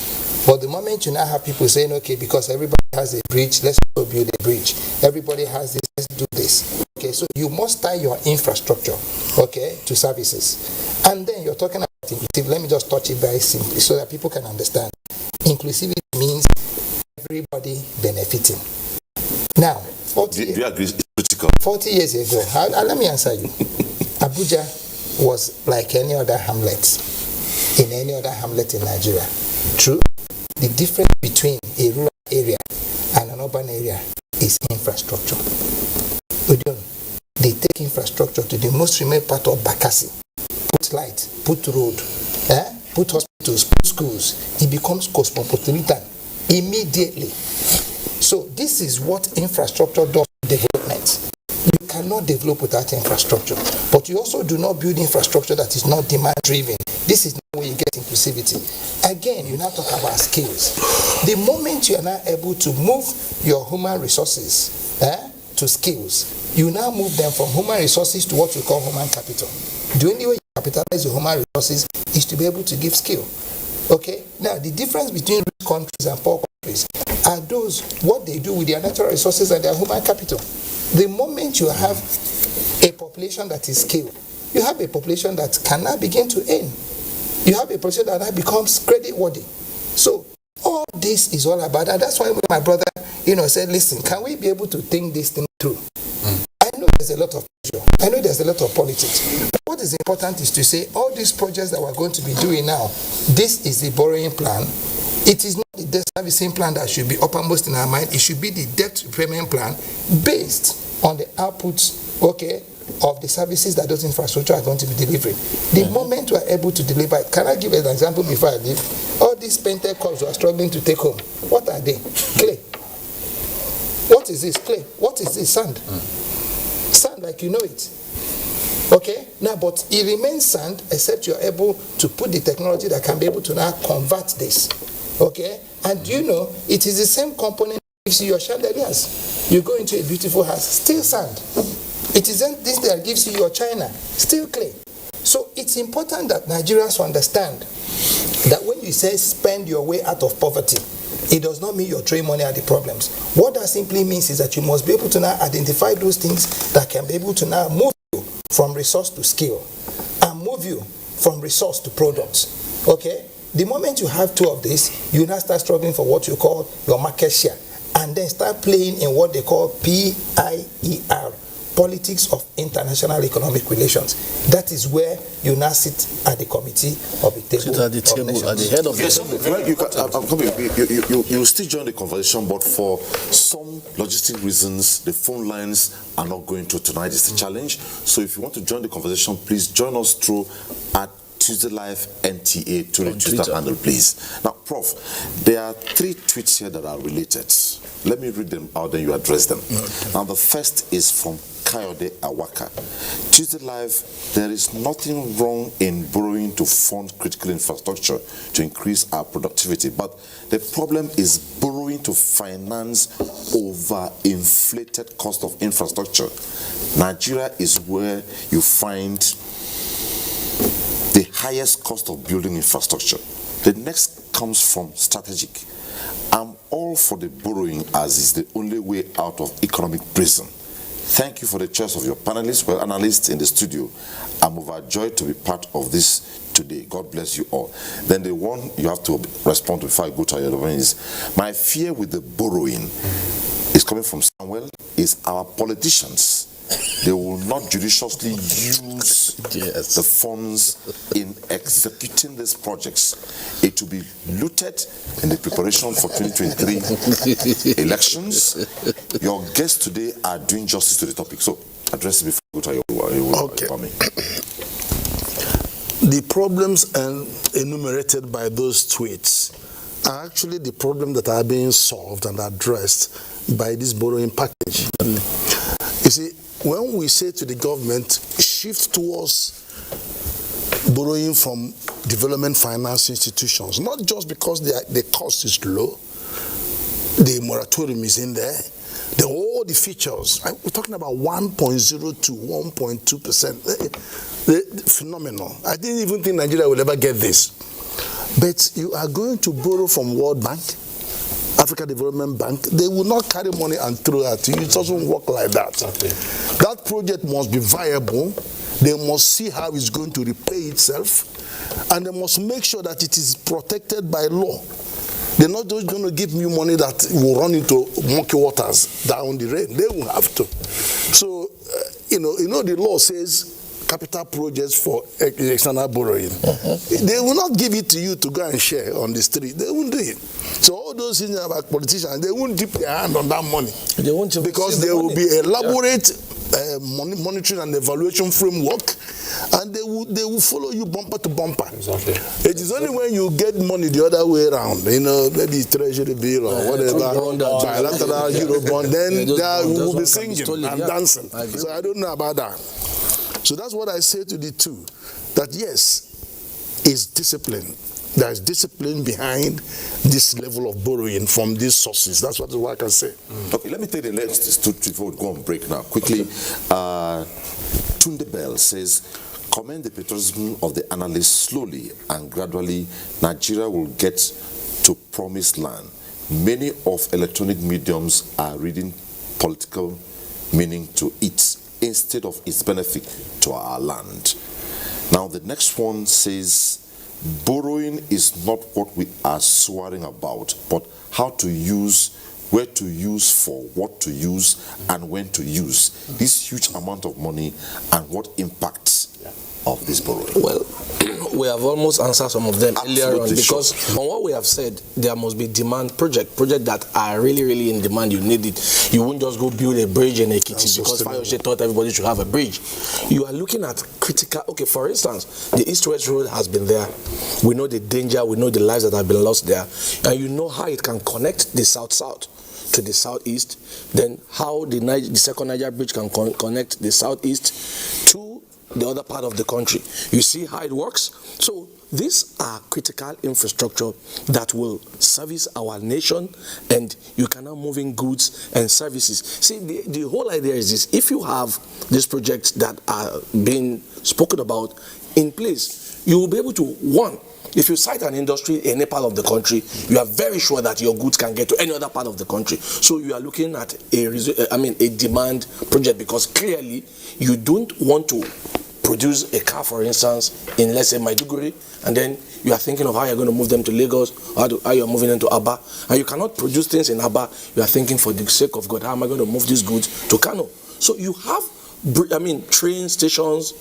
Speaker 18: But the moment you now have people saying, okay, because everybody has a bridge, let's also build a bridge. Everybody has this, let's do this. Okay, so you must tie your infrastructure, okay, to services. And then you're talking about inclusivity. Let me just touch it very simply so that people can understand. Inclusivity means everybody benefiting. Now, 40 years ago, let me answer you. Abuja was like any other hamlet in any other hamlet in Nigeria. True. The difference between a rural area and an urban area is infrastructure. They take infrastructure to the most remote part of Bakassi. Put light, put road, put hospitals, put schools. It becomes cosmopolitan immediately. So this is what infrastructure does to development. You cannot develop without infrastructure. But you also do not build infrastructure that is not demand-driven. This is not where you get inclusivity. Again, you now talk about skills. The moment you are now able to move your human resources to skills, you now move them from human resources to what we call human capital. The only way you capitalize your human resources is to be able to give skill. Okay? Now, the difference between rich countries and poor countries are those, what they do with their natural resources and their human capital. The moment you have a population that is skilled, you have a population that can now begin to earn. You have a population that now becomes credit-worthy. So, all this is all about that. That's why my brother, said, listen, can we be able to think this thing through? I know there's a lot of pressure. I know there's a lot of politics. But what is important is to say, all these projects that we're going to be doing now, this is the borrowing plan. It is not the debt servicing plan that should be uppermost in our mind. It should be the debt repayment plan based on the outputs, okay, of the services that those infrastructure are going to be delivering. The moment we are able to deliver it, can I give an example before I leave? All these painted cups we are struggling to take home, what are they? Clay. What is this? Clay. What is this? Sand. Sand like you know it. Okay? Now, but it remains sand except you are able to put the technology that can be able to now convert this. Okay? And you know, it is the same component that gives you your chandeliers. You go into a beautiful house, still sand. It isn't this that gives you your china, still clay. So it's important that Nigerians understand that when you say spend your way out of poverty, it does not mean you're throwing money at the problems. What that simply means is that you must be able to now identify those things that can be able to now move you from resource to skill and move you from resource to products. Okay? The moment you have two of this, you now start struggling for what you call your market share and then start playing in what they call PIER, Politics of International Economic Relations. That is where you now sit at the committee of the table.
Speaker 12: Sit at the table, at the head of the table. You still join the conversation, but for some logistic reasons, the phone lines are not going through tonight. It's a challenge. So if you want to join the conversation, please join us through at Tuesday Live NTA to the Twitter handle, please. Now, Prof, there are 3 tweets here that are related. Let me read them out, then you address them. Okay. Now, the first is from Kayode Awaka. Tuesday Live, there is nothing wrong in borrowing to fund critical infrastructure to increase our productivity, but the problem is borrowing to finance over-inflated cost of infrastructure. Nigeria is where you find the highest cost of building infrastructure. The next comes from Strategic. I'm all for the borrowing as is the only way out of economic prison. Thank you for the choice of your panelists, well, analysts in the studio. I'm overjoyed to be part of this today. God bless you all. Then the one you have to respond to before I go to your other one is, my fear with the borrowing is coming from Samuel, is our politicians. They will not judiciously use the funds in executing these projects. It will be looted in the preparation for 2023 elections. Your guests today are doing justice to the topic. So address it before you go to your
Speaker 10: okay. The problems enumerated by those tweets are actually the problems that are being solved and addressed by this borrowing package. You see, when we say to the government, shift towards borrowing from development finance institutions, not just because the cost is low, the moratorium is in there, all the features, we're talking about 1.0 to 1.2%, phenomenal. I didn't even think Nigeria will ever get this. But you are going to borrow from World Bank, Africa Development Bank, they will not carry money and throw it at you. It doesn't work like that. Okay. That project must be viable. They must see how it's going to repay itself, and they must make sure that it is protected by law. They're not just going to give you money that will run into murky waters down the rain. They will have to. So, you know, the law says capital projects for external borrowing. They will not give it to you to go and share on the street. They won't do it. So all those things about politicians, they won't dip their hand on that money. They won't, because there will be elaborate monitoring and evaluation framework, and they will follow you bumper to bumper. Exactly. It is only when you get money the other way around, maybe treasury bill or whatever, bilateral Eurobond, then they will be singing and dancing. So I don't know about that. So that's what I say to the two, that yes, it's discipline. There is discipline behind this level of borrowing from these sources. That's what I can say.
Speaker 12: Okay, let me take the next two before we go on break now. Quickly, Tunde Bell says, commend the patriotism of the analysts. Slowly and gradually, Nigeria will get to promised land. Many of electronic mediums are reading political meaning to it instead of its benefit to our land. Now, the next one says, borrowing is not what we are swearing about, but how to use, where to use for, what to use, and when to use this huge amount of money and what impacts of this borrowing?
Speaker 19: Well, we have almost answered some of them earlier on, because
Speaker 12: sure.
Speaker 19: on what we have said, there must be demand projects that are really, really in demand. You need it. You won't just go build a bridge in Ekiti because Fayose thought everybody should have a bridge. You are looking at critical. Okay, for instance, the East-West Road has been there. We know the danger. We know the lives that have been lost there, and you know how it can connect the South-South to the Southeast. Then how the second Niger Bridge can connect the Southeast to the other part of the country. You see how it works? So these are critical infrastructure that will service our nation, and you can now move in goods and services. See, the whole idea is this: if you have these projects that are being spoken about in place, you will be able to, one, if you cite an industry in any part of the country, you are very sure that your goods can get to any other part of the country. So you are looking at a demand project, because clearly you don't want to produce a car, for instance, in, let's say, Maiduguri, and then you are thinking of how you're going to move them to Lagos, how you're moving into Aba, and you cannot produce things in Aba. You are thinking, for the sake of God, how am I going to move these goods to Kano? So you have train stations,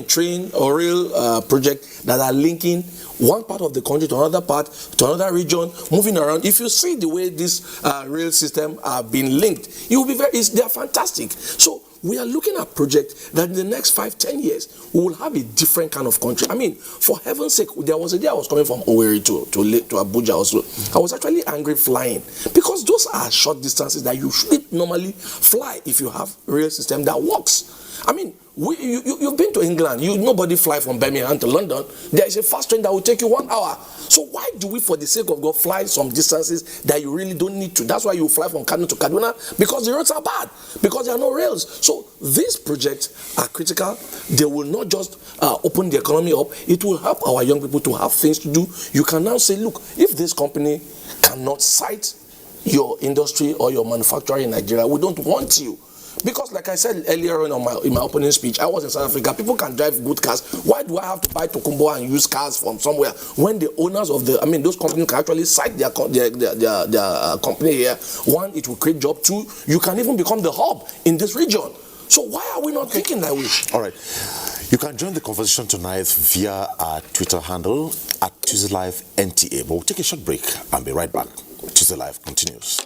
Speaker 19: train or rail projects that are linking one part of the country to another part, to another region, moving around. If you see the way this rail system are being linked, you will be they are fantastic. So we are looking at projects that in the next 5-10 years, we will have a different kind of country. For heaven's sake, there was a day I was coming from Owerri to Abuja also. I was actually angry flying, because those are short distances that you should normally fly if you have a rail system that works. You've been to England. Nobody fly from Birmingham to London. There is a fast train that will take you 1 hour. So why do we, for the sake of God, fly some distances that you really don't need to? That's why you fly from Kano to Kaduna, because the roads are bad, because there are no rails. So these projects are critical. They will not just open the economy up. It will help our young people to have things to do. You can now say, look, if this company cannot cite your industry or your manufacturer in Nigeria, we don't want you. Because like I said earlier on in my opening speech, I was in South Africa. People can drive good cars. Why do I have to buy Tokumbo and use cars from somewhere when the owners of those companies can actually cite their company here? One, it will create job. Two, you can even become the hub in this region. So why are we not thinking that way?
Speaker 12: All right. You can join the conversation tonight via our Twitter handle at Tuesday Live NTA. But we'll take a short break and be right back. Tuesday Live continues.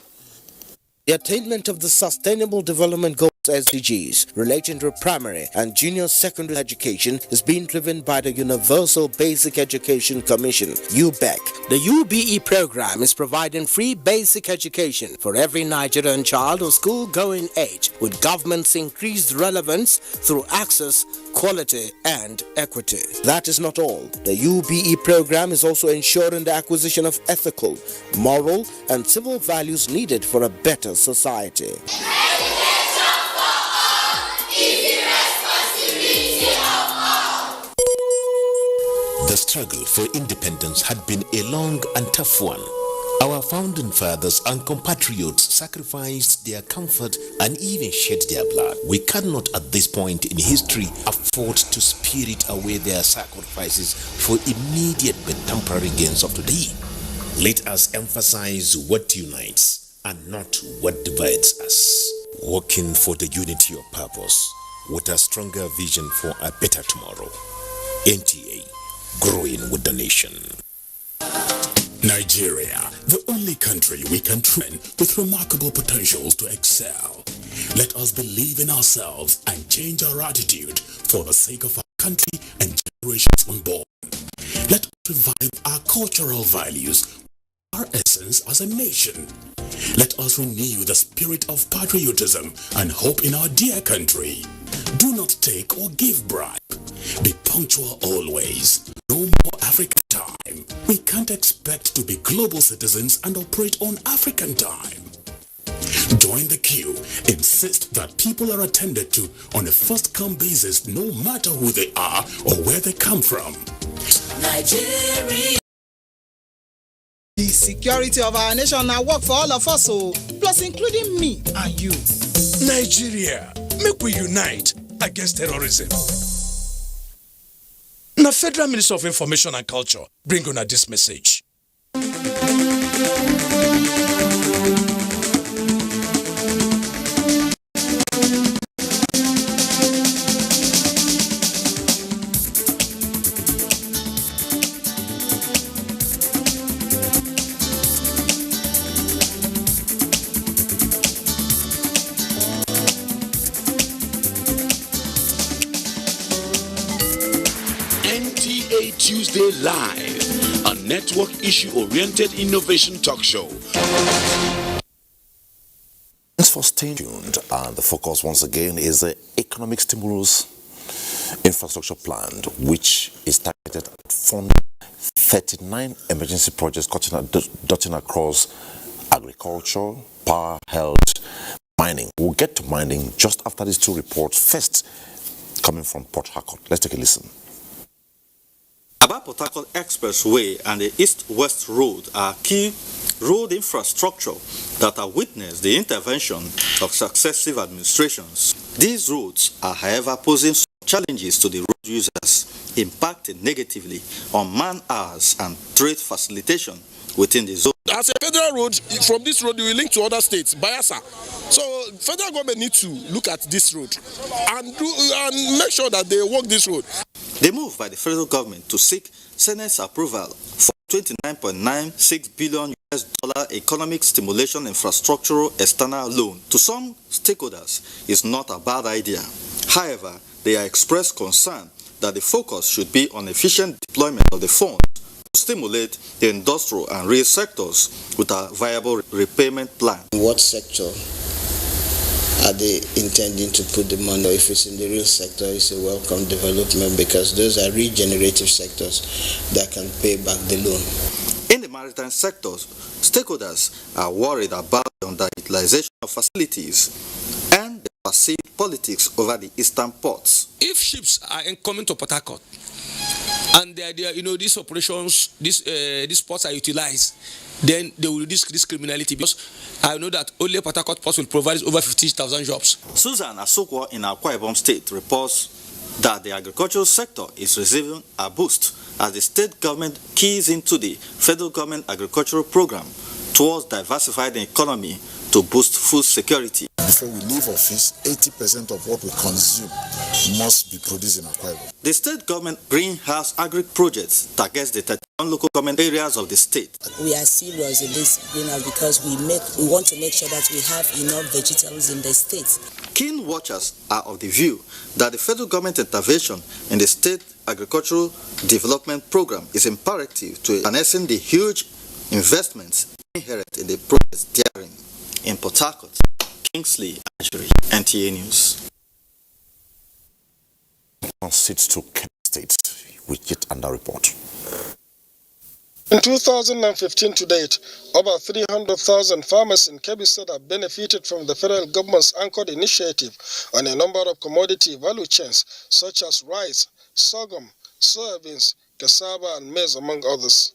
Speaker 6: The attainment of the Sustainable Development Goals SDGs relating to primary and junior secondary education is being driven by the Universal Basic Education Commission, UBEC. The UBE program is providing free basic education for every Nigerian child of school-going age, with government's increased relevance through access, quality, and equity. That is not all. The UBE program is also ensuring the acquisition of ethical, moral, and civil values needed for a better society.
Speaker 7: The struggle for independence had been a long and tough one. Our founding fathers and compatriots sacrificed their comfort and even shed their blood. We cannot at this point in history afford to spirit away their sacrifices for immediate but temporary gains of today. Let us emphasize what unites and not what divides us. Working for the unity of purpose with a stronger vision for a better tomorrow. NTA, growing with the nation.
Speaker 8: Nigeria, the only country we can train with remarkable potentials to excel. Let us believe in ourselves and change our attitude for the sake of our country and generations unborn. Let us revive our cultural values, our essence as a nation. Let us renew the spirit of patriotism and hope in our dear country. Do not take or give bribe. Be punctual always. No more African time. We can't expect to be global citizens and operate on African time. Join the queue. Insist that people are attended to on a first-come basis, no matter who they are or where they come from.
Speaker 9: Nigeria. The security of our nation now work for all of us, plus including me and you.
Speaker 8: Nigeria, make we unite against terrorism. Now, Federal Minister of Information and Culture bring on this message. TA Tuesday Live, a network issue-oriented innovation talk show.
Speaker 12: Thanks for staying tuned, and the focus once again is the economic stimulus infrastructure plan, which is targeted at funding 39 emergency projects dotting across agriculture, power, health, mining. We'll get to mining just after these two reports, first coming from Port Harcourt. Let's take a listen.
Speaker 3: Aba-Port Harcourt Expressway and the East-West Road are key road infrastructure that have witnessed the intervention of successive administrations. These roads are, however, posing some challenges to the road users, impacting negatively on man-hours and trade facilitation within the zone.
Speaker 27: As a federal road, from this road you will link to other states, Bayelsa. So federal government needs to look at this road and make sure that they work this road.
Speaker 3: The move by the federal government to seek Senate's approval for $29.96 billion economic stimulation infrastructural external loan to some stakeholders is not a bad idea. However, they are expressed concern that the focus should be on efficient deployment of the funds to stimulate the industrial and real sectors with a viable repayment plan.
Speaker 11: In what sector are they intending to put the money? If it's in the real sector, it's a welcome development because those are regenerative sectors that can pay back the loan.
Speaker 3: In the maritime sectors, stakeholders are worried about the underutilization of facilities and the perceived politics over the eastern ports.
Speaker 19: If ships are coming to Port Harcourt and these operations, these ports are utilized, then they will risk this criminality because I know that only Port Harcourt ports will provide over 50,000 jobs.
Speaker 3: Susan Asokwa in Akwa Ibom State reports that the agricultural sector is receiving a boost as the state government keys into the federal government agricultural program towards diversifying the economy to boost food security.
Speaker 13: Before we leave office, 80% of what we consume must be produced in Akwa Ibom.
Speaker 3: The state government greenhouse agri projects targets the 31 local government areas of the state.
Speaker 14: We are serious in this greenhouse because we want to make sure that we have enough vegetables in the state.
Speaker 3: Keen watchers are of the view that the federal government intervention in the state agricultural development program is imperative to harnessing the huge investments inherent in the projects therein. In Port Harcourt, Kingsley Ajuri, NTA News.
Speaker 12: Sits to Kebbi State with yet another report.
Speaker 5: In 2015 to date, over 300,000 farmers in Kebbi State have benefited from the federal government's anchored initiative on a number of commodity value chains such as rice, sorghum, soybeans, cassava and maize, among others.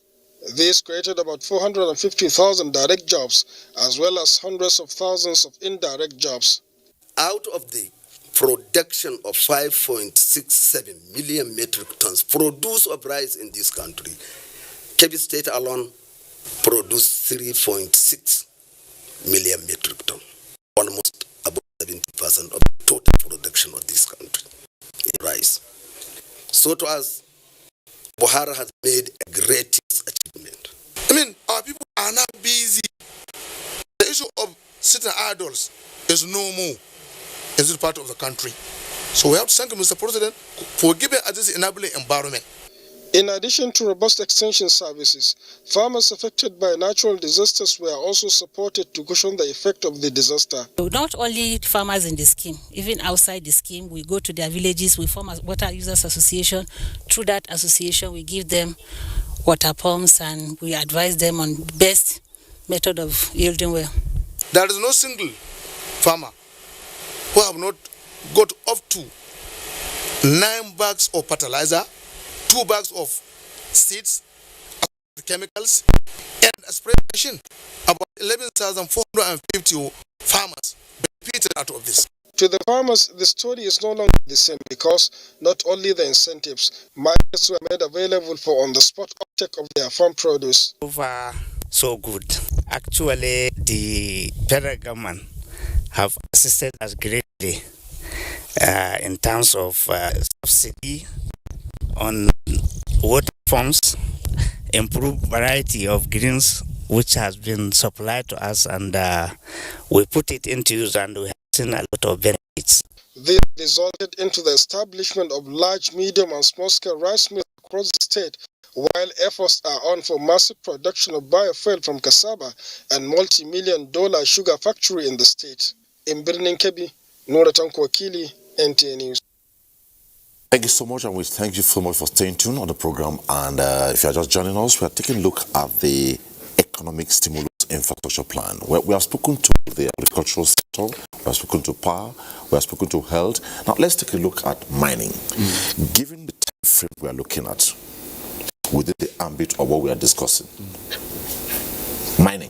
Speaker 5: This created about 450,000 direct jobs as well as hundreds of thousands of indirect jobs.
Speaker 15: Out of the production of 5.67 million metric tons produced of rice in this country, Kebbi State alone produced 3.6 million metric tons, almost about 70% of the total production of this country in rice. So to us, Buhari has made a great achievement.
Speaker 27: I mean, our people are now busy. The issue of sitting idles is no more in this part of the country. So we have to thank Mr. President for giving us this enabling environment.
Speaker 5: In addition to robust extension services, farmers affected by natural disasters were also supported to cushion the effect of the disaster.
Speaker 14: So not only farmers in the scheme, even outside the scheme, we go to their villages, we form a water users association. Through that association, we give them water pumps and we advise them on the best method of yielding well.
Speaker 27: There is no single farmer who have not got up to 9 bags of fertilizer, 2 bags of seeds, chemicals, and a spray machine. About 11,450 farmers benefited out of this.
Speaker 5: To the farmers, the story is no longer the same because not only the incentives, markets were made available for on-the-spot uptake of their farm produce.
Speaker 16: So good. Actually, the federal government have assisted us greatly in terms of subsidy on water forms, improved variety of greens which has been supplied to us, and we put it into use and we have seen a lot of benefits.
Speaker 5: This resulted into the establishment of large, medium and small-scale rice mills across the state. state, while efforts are on for massive production of biofuel from cassava and multi-million-dollar sugar factory in the state. In Birnin Kebbi, Nura Tanko Wakili, NTA News.
Speaker 12: Thank you so much, and we thank you so much for staying tuned on the program. And if you are just joining us, we are taking a look at the economic stimulus infrastructure plan. We have spoken to the agricultural sector, we have spoken to power, we have spoken to health. Now let's take a look at mining. Given the time frame we are looking at, within the ambit of what we are discussing, mining.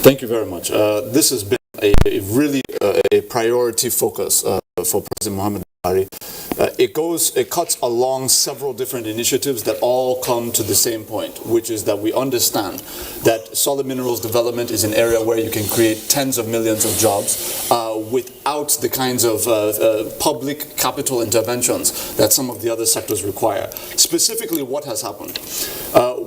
Speaker 20: Thank you very much. This has been a really a priority focus for President Muhammad Buhari. It cuts along several different initiatives that all come to the same point, which is that we understand that solid minerals development is an area where you can create tens of millions of jobs without the kinds of public capital interventions that some of the other sectors require. Specifically, what has happened?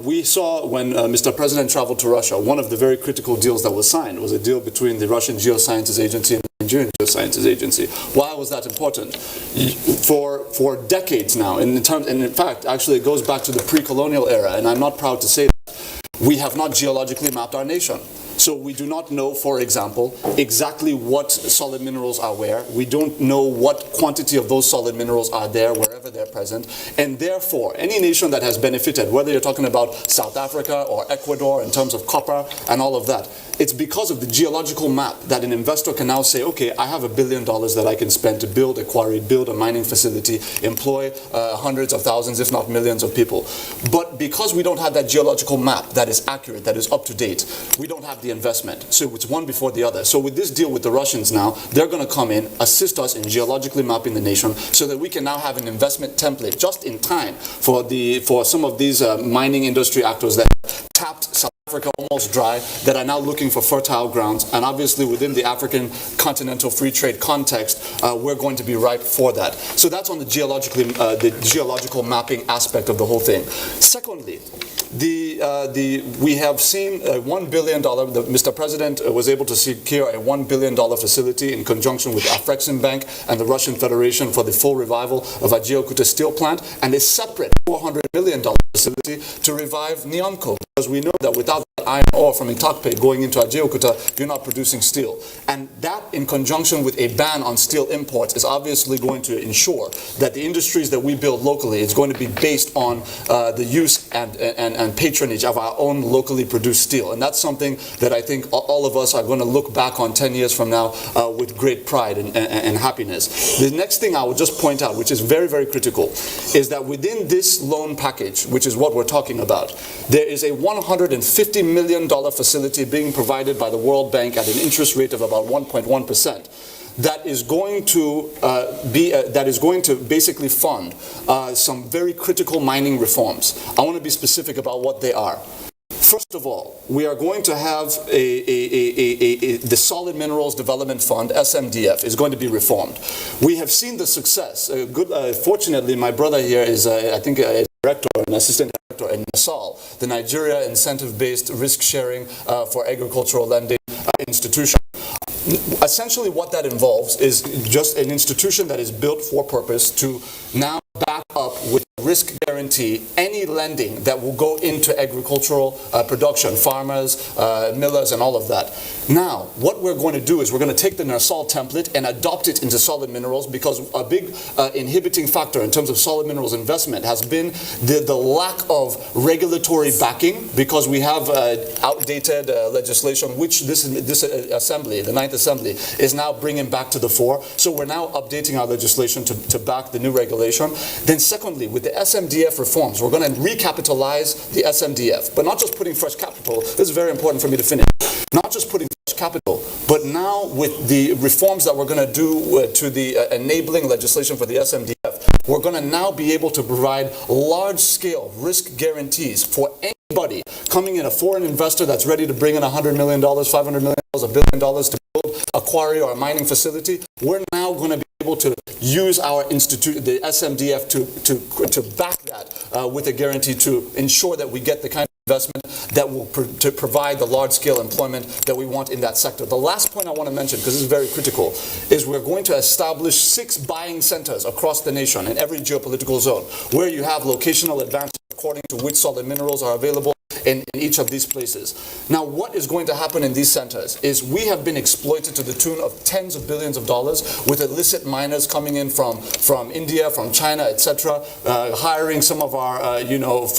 Speaker 20: We saw when Mr. President traveled to Russia, one of the very critical deals that was signed was a deal between the Russian Geosciences Agency and the Nigerian Geosciences Agency. Why was that important? For decades now, and in fact, actually it goes back to the pre-colonial era, and I'm not proud to say that, we have not geologically mapped our nation. So we do not know, for example, exactly what solid minerals are where. We don't know what quantity of those solid minerals are there wherever they're present. And therefore, any nation that has benefited, whether you're talking about South Africa or Ecuador in terms of copper and all of that, it's because of the geological map that an investor can now say, okay, I have $1 billion that I can spend to build a quarry, build a mining facility, employ hundreds of thousands, if not millions of people. But because we don't have that geological map that is accurate, that is up to date, we don't have the investment. So it's one before the other. So with this deal with the Russians now, they're going to come in, assist us in geologically mapping the nation so that we can now have an investment template just in time for some of these mining industry actors that tapped South Africa almost dry, that are now looking for fertile grounds. And obviously within the African continental free trade context, we're going to be ripe for that. So that's on the geological mapping aspect of the whole thing. Secondly, we have seen a $1 billion, Mr. President was able to secure a $1 billion facility in conjunction with Afreximbank and the Russian Federation for the full revival of Ajeokuta steel plant, and a separate $400 million facility to revive Nyamco, because we know that without that iron ore from Itakpe going into Ajeokuta, you're not producing steel. And that, in conjunction with a ban on steel imports, is obviously going to ensure that the industries that we build locally is going to be based on the use and patronage of our own locally produced steel. And that's something that I think all of us are going to look back on 10 years from now with great pride and happiness. The next thing I would just point out, which is very, very critical, is that within this loan package, which is what we're talking about, there is a $150 million facility being provided by the World Bank at an interest rate of about 1.1%. That is going to basically fund some very critical mining reforms. I want to be specific about what they are. First of all, we are going to have the Solid Minerals Development Fund, SMDF, is going to be reformed. We have seen the success. Fortunately, my brother here is, I think, a director, an assistant director in NASAL, the Nigeria Incentive-Based Risk-Sharing for Agricultural Lending institution. Essentially what that involves is just an institution that is built for purpose to now back up with risk guarantee any lending that will go into agricultural production, farmers, millers, and all of that. Now, what we're going to do is we're going to take the NERSAL template and adopt it into solid minerals, because a big inhibiting factor in terms of solid minerals investment has been the lack of regulatory backing, because we have outdated legislation, which this assembly, the 9th Assembly, is now bringing back to the fore. So we're now updating our legislation to back the new regulation. Then secondly, with the SMDF reforms, we're going to recapitalize the SMDF, but not just putting fresh capital. This is very important for me to finish. Not just putting fresh capital, but now with the reforms that we're going to do to the enabling legislation for the SMDF, we're going to now be able to provide large-scale risk guarantees for anybody coming in, a foreign investor that's ready to bring in $100 million, $500 million, $1 billion to build a quarry or a mining facility. We're now going to be able to use our institute, the SMDF, to back that with a guarantee to ensure that we get the kind of investment that will provide the large-scale employment that we want in that sector. The last point I want to mention, because this is very critical, is we're going to establish 6 buying centers across the nation in every geopolitical zone, where you have locational advantage according to which solid minerals are available in each of these places. Now, what is going to happen in these centers is we have been exploited to the tune of tens of billions of dollars with illicit miners coming in from India, from China, etc., hiring some of our,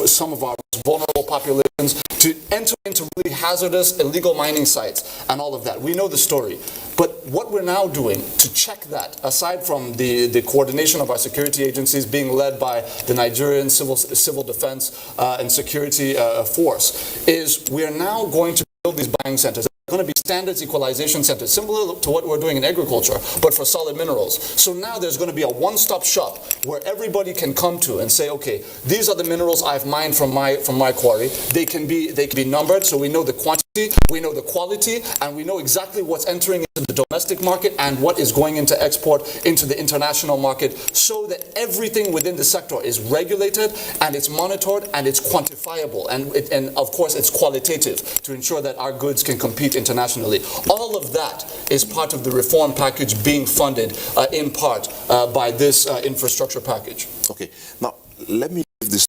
Speaker 20: some of our vulnerable populations to enter into really hazardous illegal mining sites and all of that. We know the story. But what we're now doing to check that, aside from the coordination of our security agencies being led by the Nigerian Civil Defense and Security Force, is we are now going to build these buying centers. They're going to be standards equalization centers, similar to what we're doing in agriculture, but for solid minerals. So now there's going to be a one-stop shop where everybody can come to and say, okay, these are the minerals I've mined from my quarry. They can be numbered, so we know the quantity, we know the quality, and we know exactly what's entering into the domestic market and what is going into export into the international market, so that everything within the sector is regulated and it's monitored and it's quantifiable, and of course it's qualitative to ensure that our goods can compete internationally. All of that is part of the reform package being funded in part by this infrastructure package.
Speaker 12: Okay, now let me give this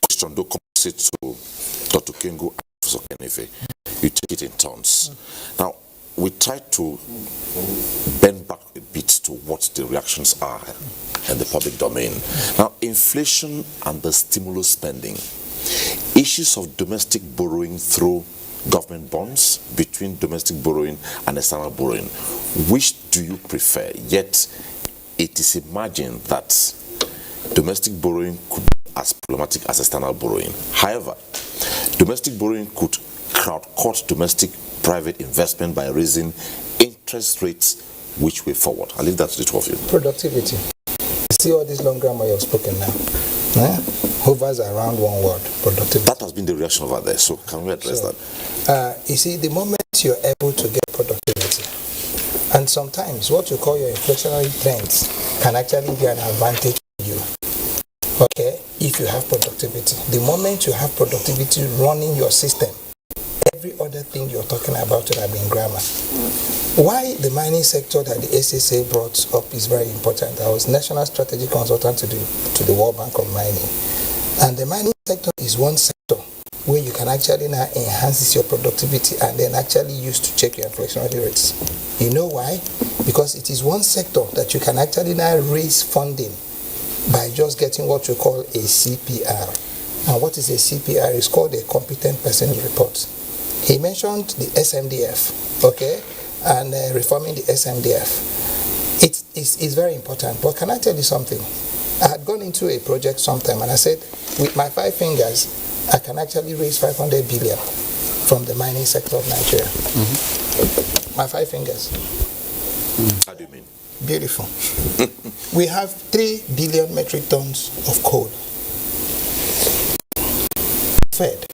Speaker 12: question to compensate to Dr. Kengu and Professor Kenefe. You take it in turns. Now, we try to bend back a bit to what the reactions are in the public domain. Now, inflation and the stimulus spending, issues of domestic borrowing through government bonds, between domestic borrowing and external borrowing. Which do you prefer? Yet, it is imagined that domestic borrowing could be as problematic as external borrowing. However, domestic borrowing could crowd-cut domestic private investment by raising interest rates which way forward. I'll leave that to the two of you.
Speaker 18: Productivity. See all this long grammar you've spoken now. Hovers around one word, productivity.
Speaker 12: That has been the reaction over there, so can we address that?
Speaker 18: You see, the moment you're able to get productivity, and sometimes what you call your inflationary trends can actually be an advantage for you. Okay, if you have productivity. The moment you have productivity running your system, every other thing you're talking about would have been grammar. Why the mining sector that the SSA brought up is very important. I was national strategic consultant to the World Bank on mining. And the mining sector is one sector where you can actually now enhance your productivity and then actually use to check your inflationary rates. You know why? Because it is one sector that you can actually now raise funding by just getting what you call a CPR. And what is a CPR? It's called a competent person's report. He mentioned the SMDF, okay, and reforming the SMDF. It's very important. But can I tell you something? I had gone into a project sometime and I said, with my 5 fingers, I can actually raise 500 billion from the mining sector of Nigeria. My 5 fingers.
Speaker 12: How do you mean?
Speaker 18: Beautiful. We have 3 billion metric tons of coal. Fed.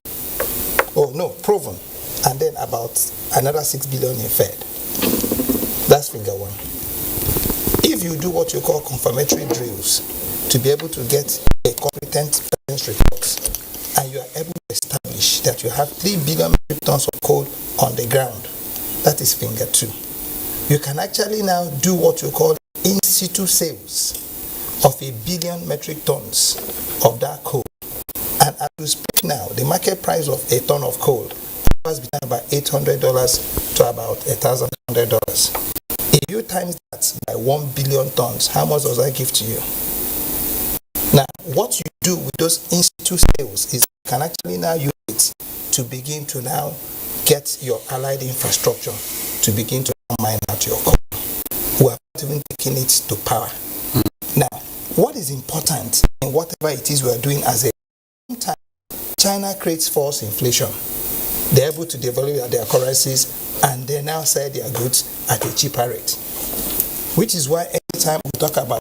Speaker 18: Oh no, proven. And then about another 6 billion in fed. That's finger 1. If you do what you call confirmatory drills to be able to get a competent person's report, and you are able to establish that you have 3 billion metric tons of coal on the ground, that is finger 2. You can actually now do what you call in situ sales of 1 billion metric tons of that coal. And as we speak now, the market price of a ton of coal has been about $800 to about $1,100. If you times that by 1 billion tons, how much does that give to you? Now, what you do with those in situ sales is you can actually now use it to begin to now get your allied infrastructure to begin to mine out your coal. We are not even taking it to power. Now, what is important in whatever it is we are doing as a time, China creates false inflation. They're able to devalue their currencies and they now sell their goods at a cheaper rate. Which is why every time we talk about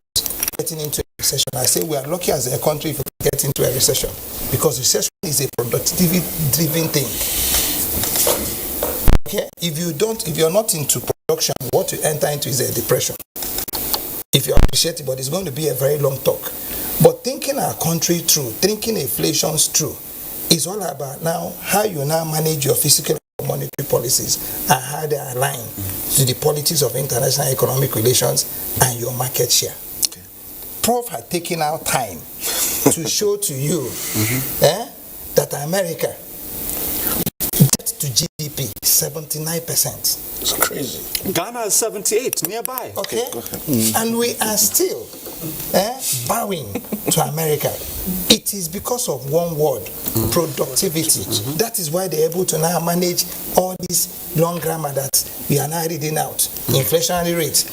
Speaker 18: getting into a recession, I say we are lucky as a country if we get into a recession, because recession is a productivity-driven thing. Okay? If you're not into production, what you enter into is a depression. If you appreciate it, but it's going to be a very long talk. But thinking our country through, thinking inflation through, It's all about now how you now manage your fiscal and monetary policies and how they align to the politics of international economic relations and your market share. Okay. Prof had taken out time to show to you that America, debt to GDP, 79%.
Speaker 27: It's crazy.
Speaker 4: Ghana is 78, nearby.
Speaker 18: Okay. And we are still bowing to America. It is because of one word, productivity. That is why they're able to now manage all this long grammar that we are now reading out. Inflationary rates,